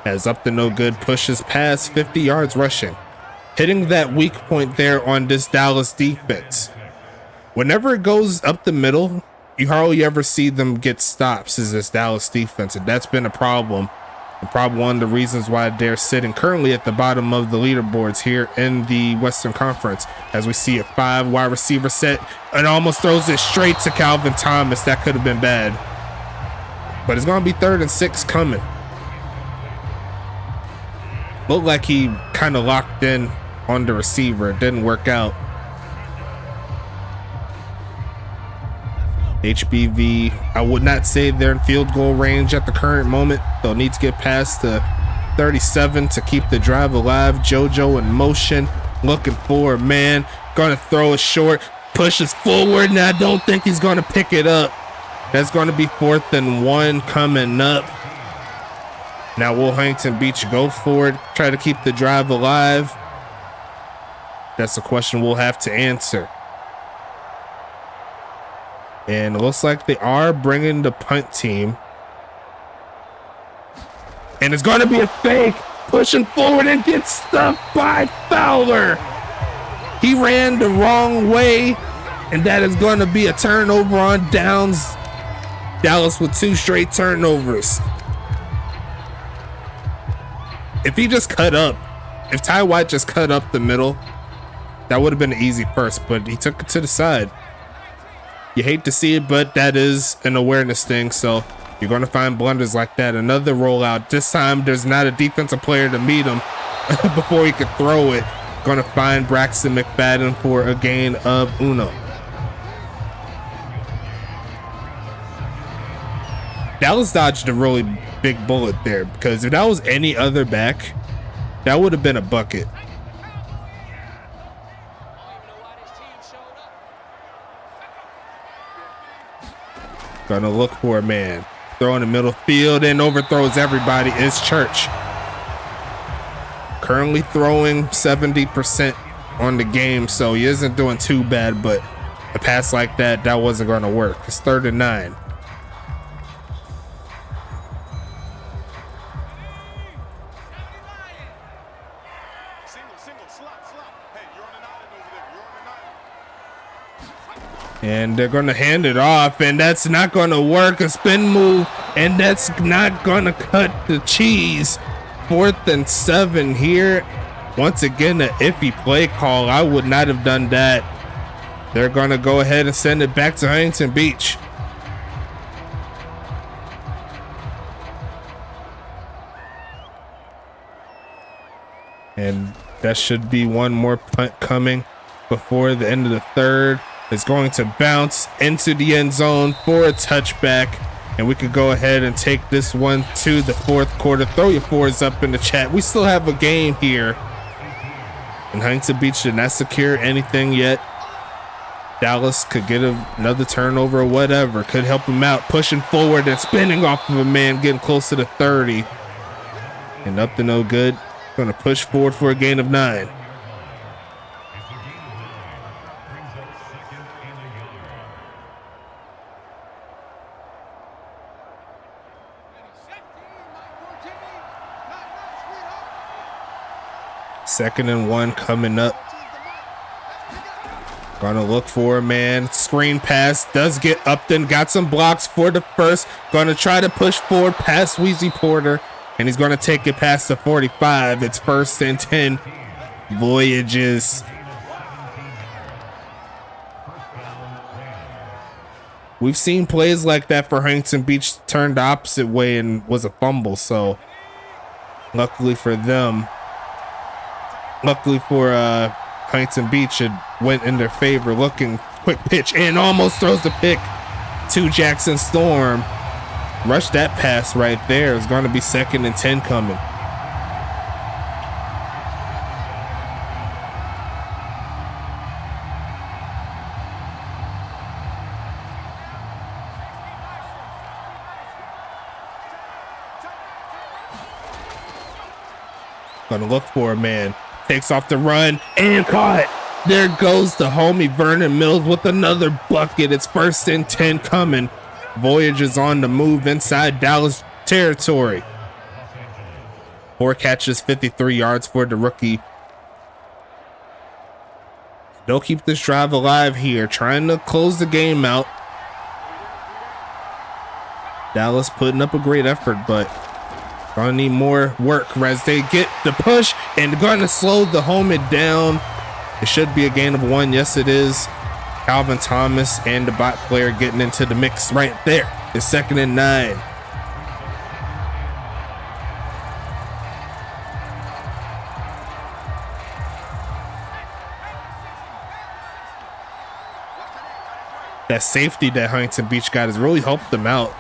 As up to no good, pushes past 50 yards rushing. Hitting that weak point there on this Dallas defense. Whenever it goes up the middle, you hardly ever see them get stops as this Dallas defense, and that's been a problem. And probably one of the reasons why they're sitting currently at the bottom of the leaderboards here in the Western Conference, as we see a 5 wide receiver set and almost throws it straight to Calvin Thomas. That could have been bad, but it's going to be 3rd and 6 coming. Looked like he kind of locked in on the receiver. It didn't work out. HBV, I would not say they're in field goal range at the current moment. They'll need to get past the 37 to keep the drive alive. JoJo in motion, looking for a man, gonna throw it short, pushes forward, and I don't think he's gonna pick it up. That's gonna be 4th and 1 coming up. Now will Huntington Beach go for it, try to keep the drive alive? That's a question we'll have to answer. And it looks like they are bringing the punt team. And it's going to be a fake, pushing forward and gets stuffed by Fowler. He ran the wrong way, and that is going to be a turnover on downs. Dallas with 2 straight turnovers. If he just cut up, if Ty White just cut up the middle, that would have been an easy first, but he took it to the side. You hate to see it, but that is an awareness thing, so you're going to find blunders like that. Another rollout. This time, there's not a defensive player to meet him before he could throw it. Going to find Braxton McFadden for a gain of uno. Dallas dodged a really big bullet there, because if that was any other back, that would have been a bucket. Gonna look for a man. Throw in the middle field and overthrows everybody. Is Church. Currently throwing 70% on the game, so he isn't doing too bad, but a pass like that wasn't gonna work. It's 3rd and 9. And they're going to hand it off, and that's not going to work. A spin move, and that's not going to cut the cheese. 4th and 7 here. Once again, an iffy play call. I would not have done that. They're going to go ahead and send it back to Huntington Beach. And that should be one more punt coming before the end of the 3rd. It's going to bounce into the end zone for a touchback, and we could go ahead and take this one to the 4th quarter. Throw your 4s up in the chat. We still have a game here, and Huntington Beach did not secure anything yet. Dallas could get another turnover or whatever. Could help him out. Pushing forward and spinning off of a man. Getting close to the 30. And up to no good. Going to push forward for a gain of 9. Second and 1 coming up. Gonna look for a man. Screen pass. Does get Upton. Got some blocks for the first. Gonna try to push forward past Weezy Porter. And he's gonna take it past the 45. It's 1st and 10. Voyagers. We've seen plays like that for Huntington Beach turned the opposite way and was a fumble. So luckily for them. Luckily for Huntington Beach, it went in their favor. Looking, quick pitch, and almost throws the pick to Jackson Storm. Rushed that pass right there. It's going to be 2nd and 10 coming. Going to look for a man. Takes off the run and caught. There goes the homie Vernon Mills with another bucket. It's 1st and 10 coming. Voyagers on the move inside Dallas territory. 4 catches, 53 yards for the rookie. They'll keep this drive alive here, trying to close the game out. Dallas putting up a great effort, but gonna need more work as they get the push and gonna slow the homie down. It should be a gain of 1. Yes, it is. Calvin Thomas and the bot player getting into the mix right there. It's 2nd and 9. That safety that Huntington Beach got has really helped them out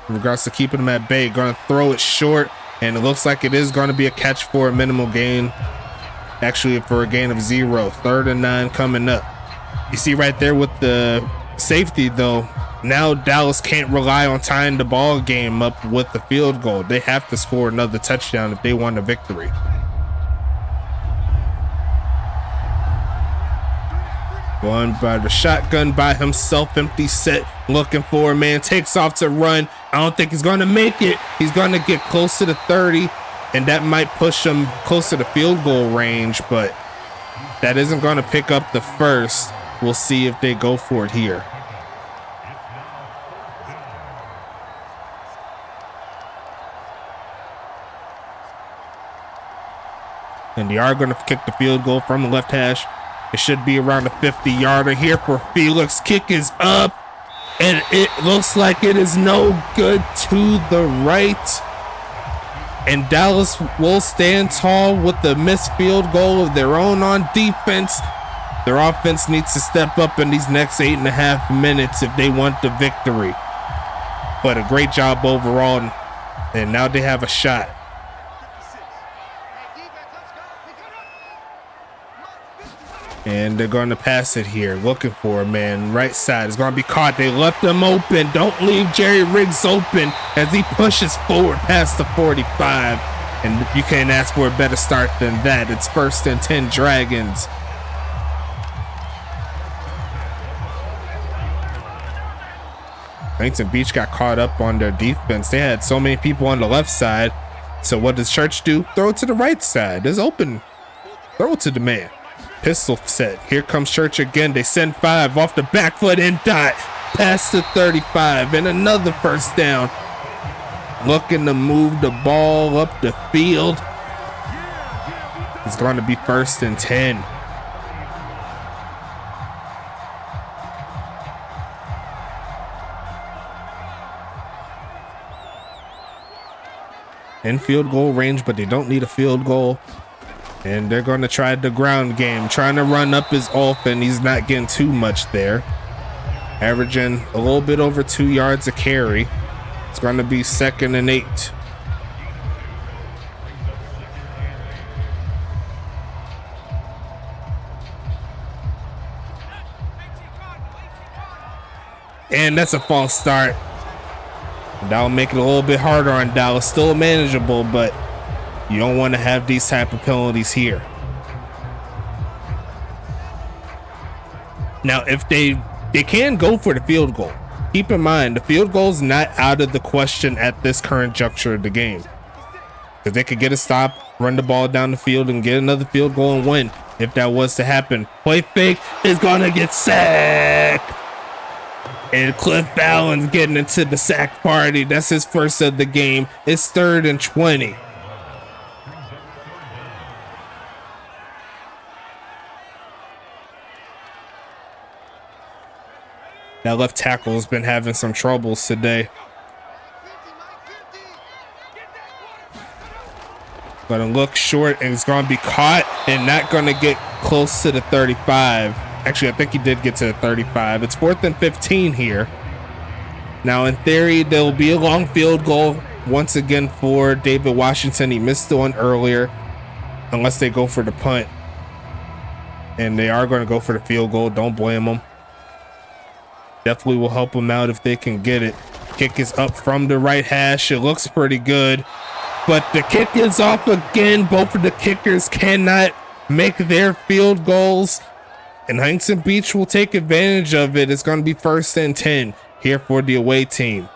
in regards to keeping them at bay. Going to throw it short, and it looks like it is going to be a catch for a minimal gain. Actually, for a gain of 0. 3rd and 9 coming up. You see right there with the safety, though, now Dallas can't rely on tying the ball game up with the field goal. They have to score another touchdown if they want a victory. Going by the shotgun by himself, empty set, looking for a man, takes off to run. I don't think he's going to make it. He's going to get close to the 30, and that might push him close to the field goal range, but that isn't going to pick up the first. We'll see if they go for it here. And they are going to kick the field goal from the left hash. It should be around a 50-yarder here for Felix. Kick is up, and it looks like it is no good to the right. And Dallas will stand tall with the missed field goal of their own on defense. Their offense needs to step up in these next 8.5 minutes if they want the victory. But a great job overall, and now they have a shot. And they're going to pass it here, looking for a man. Right side is going to be caught. They left them open. Don't leave Jerry Riggs open as he pushes forward past the 45. And you can't ask for a better start than that. It's 1st and 10 Dragons. Huntington Beach got caught up on their defense. They had so many people on the left side. So what does Church do? Throw it to the right side. It's open. Throw it to the man. Pistol set. Here comes Church again. They send 5 off the back foot and dot past the 35, and another first down. Looking to move the ball up the field. It's going to be 1st and 10. In field goal range, but they don't need a field goal. And they're going to try the ground game. Trying to run up his off, and he's not getting too much there. Averaging a little bit over 2 yards a carry. It's going to be 2nd and 8. and that's a false start. That'll make it a little bit harder on Dallas. Still manageable, but you don't want to have these type of penalties here. Now, if they can go for the field goal. Keep in mind, the field goal is not out of the question at this current juncture of the game, because they could get a stop, run the ball down the field, and get another field goal and win if that was to happen. Play fake is gonna get sacked, and Cliff Allen's getting into the sack party. That's his first of the game. It's 3rd and 20. That left tackle has been having some troubles today. Gonna look short, and it's gonna be caught and not gonna get close to the 35. Actually, I think he did get to the 35. It's 4th and 15 here. Now, in theory, there'll be a long field goal once again for David Washington. He missed the one earlier, unless they go for the punt. And they are gonna go for the field goal. Don't blame them. Definitely will help them out if they can get it. Kick is up from the right hash. It looks pretty good, but the kick is off again. Both of the kickers cannot make their field goals, and Huntington Beach will take advantage of it. It's going to be 1st and 10 here for the away team.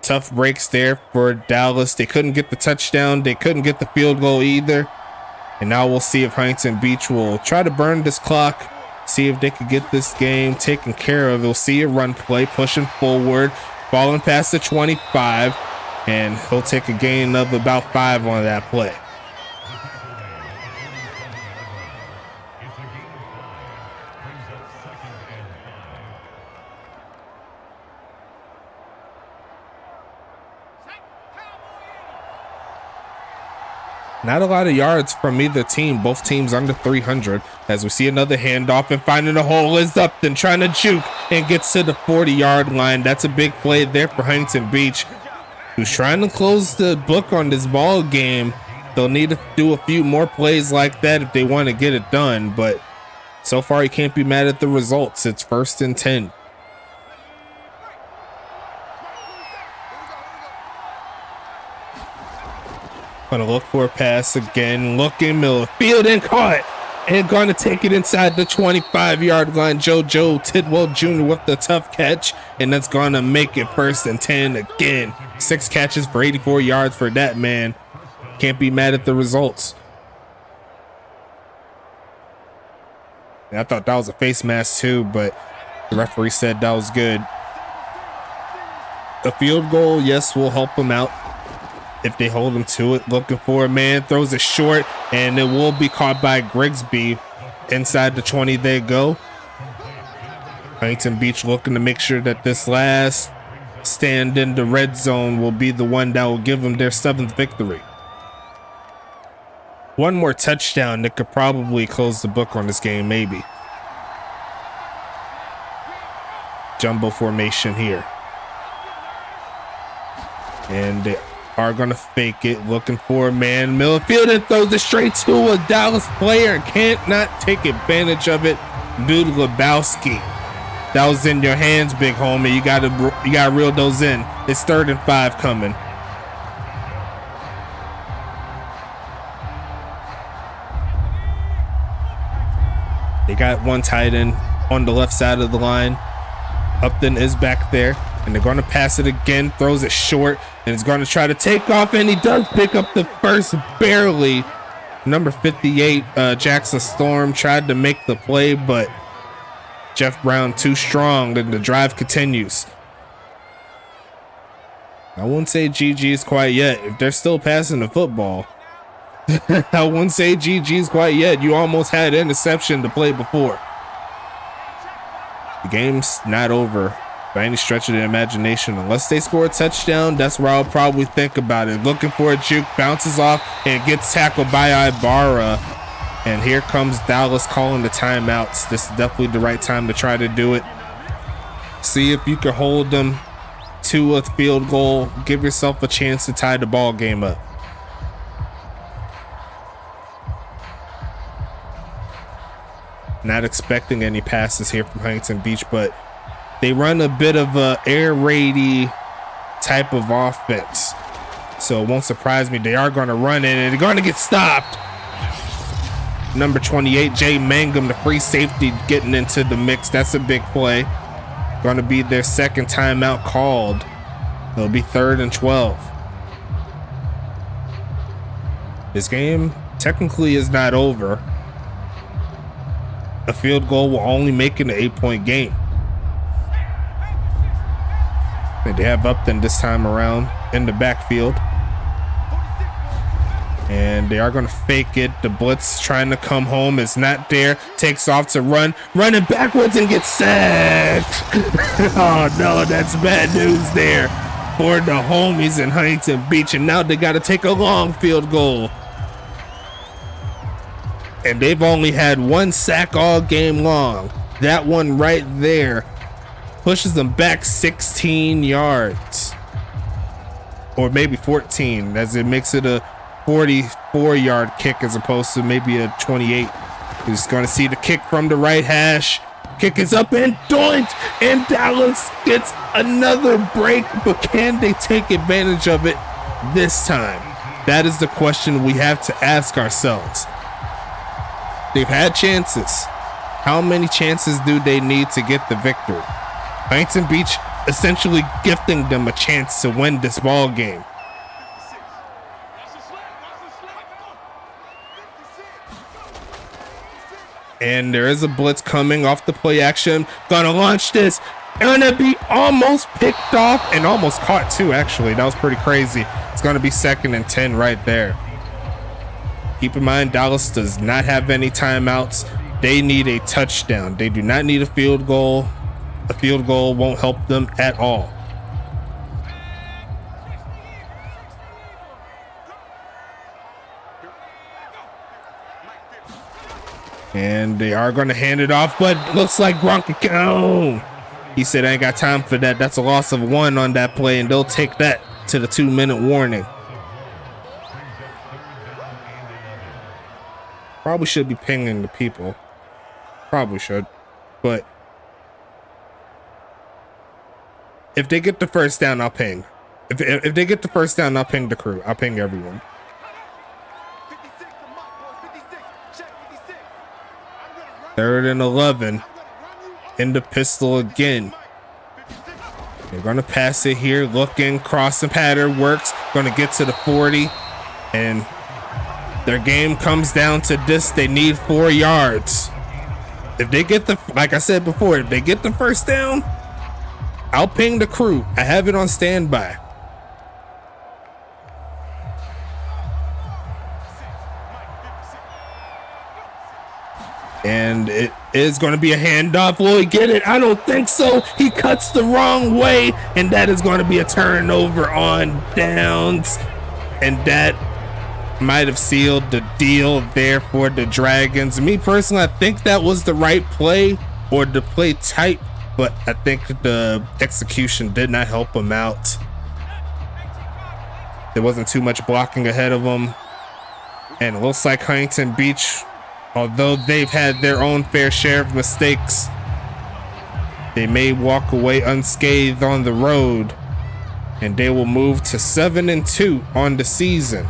Tough breaks there for Dallas. They couldn't get the touchdown. They couldn't get the field goal either. And now we'll see if Huntington Beach will try to burn this clock, see if they can get this game taken care of. We'll see a run play, pushing forward, falling past the 25, and he'll take a gain of about 5 on that play. Not a lot of yards from either team. Both teams under 300. As we see another handoff, and finding a hole is Upton trying to juke and gets to the 40-yard line. That's a big play there for Huntington Beach, who's trying to close the book on this ball game. They'll need to do a few more plays like that if they want to get it done, but so far you can't be mad at the results. It's 1st and 10. Gonna look for a pass again. Looking, Miller field and caught, and gonna take it inside the 25-yard line. JoJo Tidwell Jr. with the tough catch, and that's gonna make it 1st and 10 again. 6 catches for 84 yards for that man. Can't be mad at the results. And I thought that was a face mask too, but the referee said that was good. A field goal, yes, will help them out if they hold him to it. Looking for a man, throws it short, and it will be caught by Grigsby. Inside the 20 they go. Huntington Beach looking to make sure that this last stand in the red zone will be the one that will give them their 7th victory. One more touchdown that could probably close the book on this game, maybe. Jumbo formation here. And they are going to fake it, looking for a man. Millifield, and throws it straight to a Dallas player and can't not take advantage of it. Dude, Lebowski. That was in your hands, big homie. You gotta reel those in. It's 3rd and 5 coming. They got one tight end on the left side of the line. Upton is back there, and they're going to pass it again. Throws it short, and it's going to try to take off, and he does pick up the first barely. Number 58, Jackson Storm, tried to make the play, but Jeff Brown too strong, and the drive continues. I wouldn't say GG's quite yet. If they're still passing the football, I wouldn't say GG's quite yet. You almost had an interception to play before. The game's not over by any stretch of the imagination. Unless they score a touchdown, that's where I'll probably think about it. Looking for a juke, bounces off, and gets tackled by Ibarra. And here comes Dallas calling the timeouts. This is definitely the right time to try to do it. See if you can hold them to a field goal. Give yourself a chance to tie the ball game up. Not expecting any passes here from Huntington Beach, but they run a bit of a air raidy type of offense. So it won't surprise me. They are going to run it and they're going to get stopped. Number 28, Jay Mangum, the free safety, getting into the mix. That's a big play. Going to be their second timeout called. It'll be 3rd and 12. This game technically is not over. A field goal will only make it an 8-point game. And they have Upton this time around in the backfield. And they are going to fake it. The blitz trying to come home is not there. Takes off to run. Running backwards and gets sacked. Oh no, that's bad news there for the homies in Huntington Beach. And now they got to take a long field goal. And they've only had 1 sack all game long. That one right there pushes them back 16 yards. Or maybe 14, as it makes it a 44-yard kick as opposed to maybe a 28. You're just going to see the kick from the right hash. Kick is up and doinked, and Dallas gets another break, but can they take advantage of it this time? That is the question we have to ask ourselves. They've had chances. How many chances do they need to get the victory? Huntington Beach essentially gifting them a chance to win this ball game. And there is a blitz coming off the play action. Gonna launch this. Gonna be almost picked off and almost caught too, actually. That was pretty crazy. It's gonna be 2nd and 10 right there. Keep in mind, Dallas does not have any timeouts. They need a touchdown. They do not need a field goal. A field goal won't help them at all. And they are going to hand it off, but looks like Gronk. Oh, he said, I ain't got time for that. That's a loss of 1 on that play, and they'll take that to the 2-minute warning. Probably should be pinging the people. Probably should. But if they get the first down, I'll ping. If they get the first down, I'll ping the crew. I'll ping everyone. Third and 11. In the pistol again. They're going to pass it here. Looking. Crossing pattern works. Going to get to the 40. And their game comes down to this. They need 4 yards. If they get the, like I said before, if they get the first down, I'll ping the crew. I have it on standby. And it is going to be a handoff. Will he get it? I don't think so. He cuts the wrong way, and that is going to be a turnover on downs. And that might have sealed the deal there for the Dragons. Me personally, I think that was the right play or the play type, but I think the execution did not help them out. There wasn't too much blocking ahead of them. And it looks like Huntington Beach, although they've had their own fair share of mistakes, they may walk away unscathed on the road, and they will move to 7-2 on the season.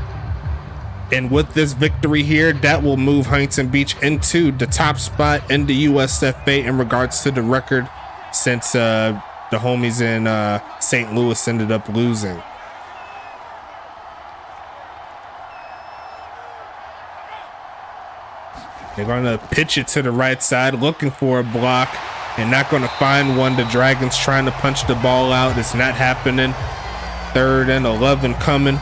And with this victory here, that will move Huntington Beach into the top spot in the USFA in regards to the record, since the homies in St. Louis ended up losing. They're going to pitch it to the right side, looking for a block, and not going to find one. The Dragons trying to punch the ball out. It's not happening. 3rd and 11 coming.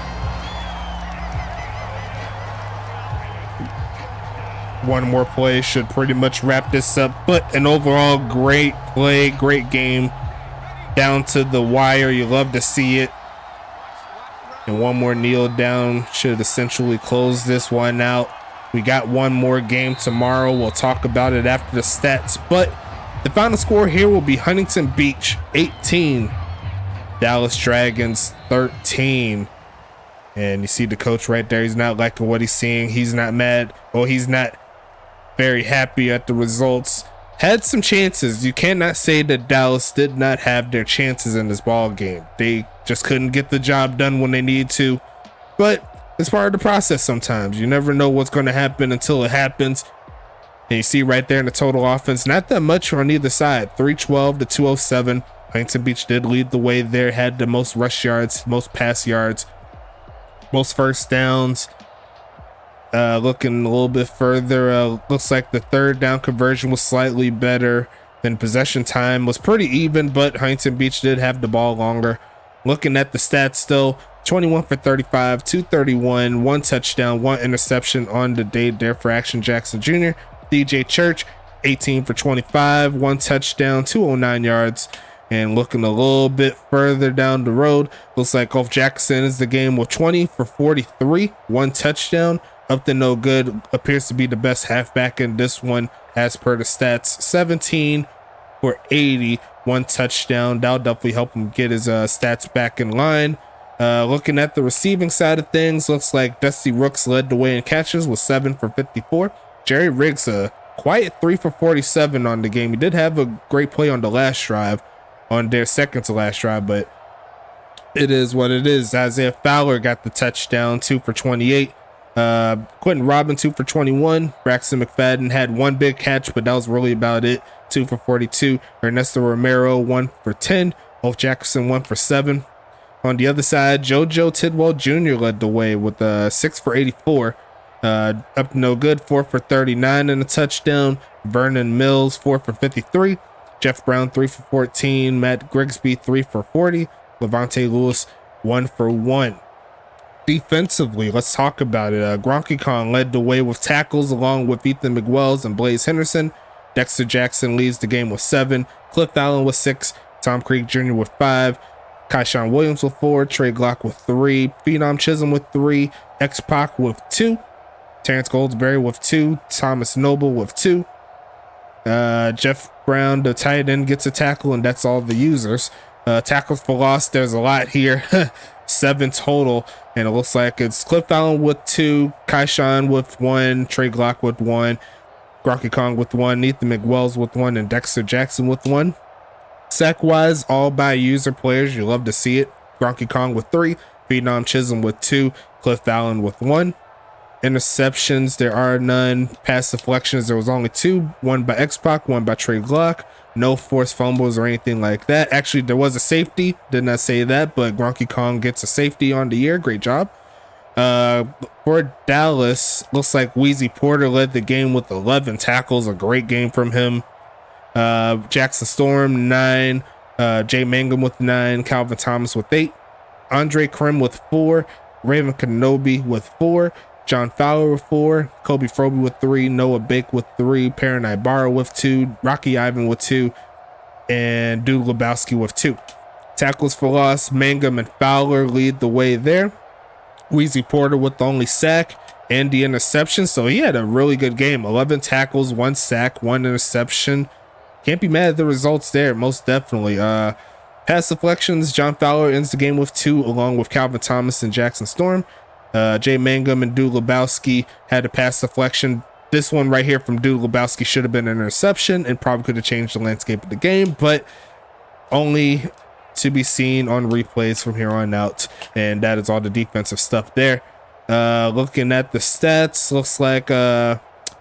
One more play should pretty much wrap this up, but an overall great play, great game down to the wire. You love to see it. And one more kneel down should essentially close this one out. We got one more game tomorrow. We'll talk about it after the stats, but the final score here will be Huntington Beach 18, Dallas Dragons 13. And you see the coach right there. He's not liking what he's seeing. He's not mad. Well, he's not very happy at the results. Had some chances. You cannot say that Dallas did not have their chances in this ball game. They just couldn't get the job done when they need to. But it's part of the process sometimes. You never know what's going to happen until it happens. And you see right there in the total offense, not that much on either side. 312 to 207. Huntington Beach did lead the way there, had the most rush yards, most pass yards, most first downs. Looking a little bit further, looks like the third down conversion was slightly better. Then possession time was pretty even, but Huntington Beach did have the ball longer. Looking at the stats still, 21 for 35, 231, 1 touchdown, 1 interception on the day there for Action Jackson Jr. DJ Church, 18 for 25, 1 touchdown, 209 yards. And looking a little bit further down the road, looks like Gulf Jackson is the game with 20 for 43, 1 touchdown. Up to no good, appears to be the best halfback in this one as per the stats. 17 for 80, 1 touchdown. That'll definitely help him get his stats back in line. Looking at the receiving side of things, looks like Dusty Rooks led the way in catches with 7 for 54. Jerry Riggs, a quiet 3 for 47 on the game. He did have a great play on the last drive, on their second to last drive, but it is what it is. Isaiah Fowler got the touchdown, 2 for 28. Quentin Robin, 2 for 21. Braxton McFadden had 1 big catch, but that was really about it. 2 for 42. Ernesto Romero, 1 for 10. Wolf Jackson, 1 for 7. On the other side, JoJo Tidwell Jr. led the way with 6 for 84. Up to no good, 4 for 39 and a touchdown. Vernon Mills, 4 for 53. Jeff Brown, 3 for 14. Matt Grigsby, 3 for 40. Levante Lewis, 1 for 1. Defensively, let's talk about it. Gronky Kong led the way with tackles along with Ethan McWells and Blaze Henderson. Dexter Jackson leads the game with 7. Cliff Allen with 6. Tom Creek Jr. with 5. Kaishawn Williams with 4. Trey Glock with 3. Phenom Chisholm with 3. X-Pac with 2. Terrence Goldsberry with 2. Thomas Noble with 2. Jeff Brown, the tight end, gets a tackle, and that's all the users. Tackles for loss, there's a lot here. 7 total, and it looks like it's Cliff Allen with 2, Kaishawn with 1, Trey Glock with 1, Gronky Kong with 1, Ethan McWells with 1, and Dexter Jackson with 1. Sack wise, all by user players. You love to see it. Gronky Kong with 3, Phenom Chisholm with 2, Cliff Allen with 1. Interceptions, there are none. Pass deflections, there was only 2. 1 by X-Pac, 1 by Trey Glock. No forced fumbles or anything like that. Actually, there was a safety. Did not say that, but Gronky Kong gets a safety on the year. Great job. For Dallas, looks like Wheezy Porter led the game with 11 tackles. A great game from him. Jackson Storm, 9. Jay Mangum with 9. Calvin Thomas with 8. Andre Krim with 4. Raven Kenobi with 4. John Fowler with 4, Kobe Froby with 3, Noah Bake with 3, Perrin Ibarra with 2, Rocky Ivan with 2, and Dude Lebowski with 2. Tackles for loss, Mangum and Fowler lead the way there. Wheezy Porter with the only sack and the interception, so he had a really good game. 11 tackles, 1 sack, 1 interception. Can't be mad at the results there, most definitely. Pass deflections, John Fowler ends the game with 2, along with Calvin Thomas and Jackson Storm. Jay Mangum and Dude Lebowski had a pass deflection. This one right here from Dude Lebowski should have been an interception and probably could have changed the landscape of the game, but only to be seen on replays from here on out. And that is all the defensive stuff there. Looking at the stats, looks like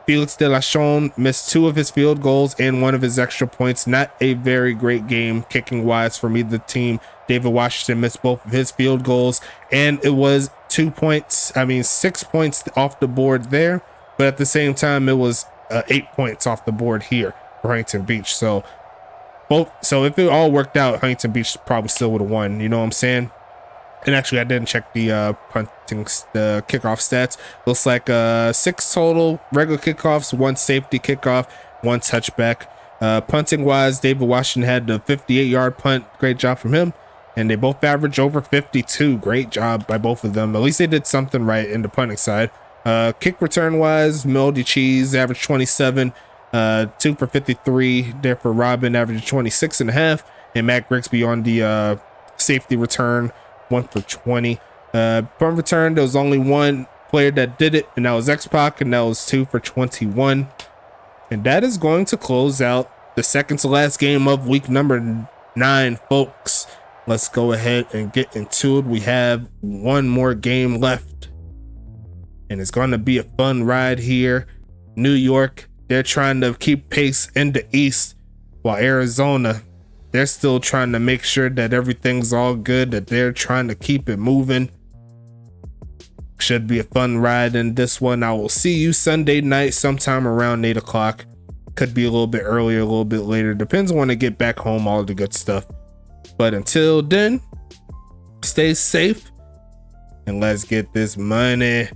Felix De La Chon missed 2 of his field goals and 1 of his extra points. Not a very great game kicking wise from either team. David Washington missed both of his field goals, and it was 6 points off the board there, but at the same time it was 8 points off the board here for Huntington Beach. So if it all worked out, Huntington Beach probably still would have won, you know what I'm saying? And actually I didn't check the kickoff stats. Looks like 6 total regular kickoffs, 1 safety kickoff, 1 touchback. Punting wise, David Washington had the 58-yard punt. Great job from him. And they both averaged over 52. Great job by both of them. At least they did something right in the punting side. Kick return wise, Melody Cheese averaged 27. 2 for 53 there for Robin, averaged 26.5. And Matt Grigsby on the safety return, 1 for 20. Punt return, there was only 1 player that did it, and that was X-Pac, and that was 2 for 21. And that is going to close out the second to last game of week number 9, folks. Let's go ahead and get into it. We have one more game left, and it's going to be a fun ride here. New York, they're trying to keep pace in the East, while Arizona, they're still trying to make sure that everything's all good, that they're trying to keep it moving. Should be a fun ride in this one. I will see you Sunday night sometime around 8 o'clock. Could be a little bit earlier, a little bit later. Depends on when I get back home, all the good stuff. But until then, stay safe and let's get this money.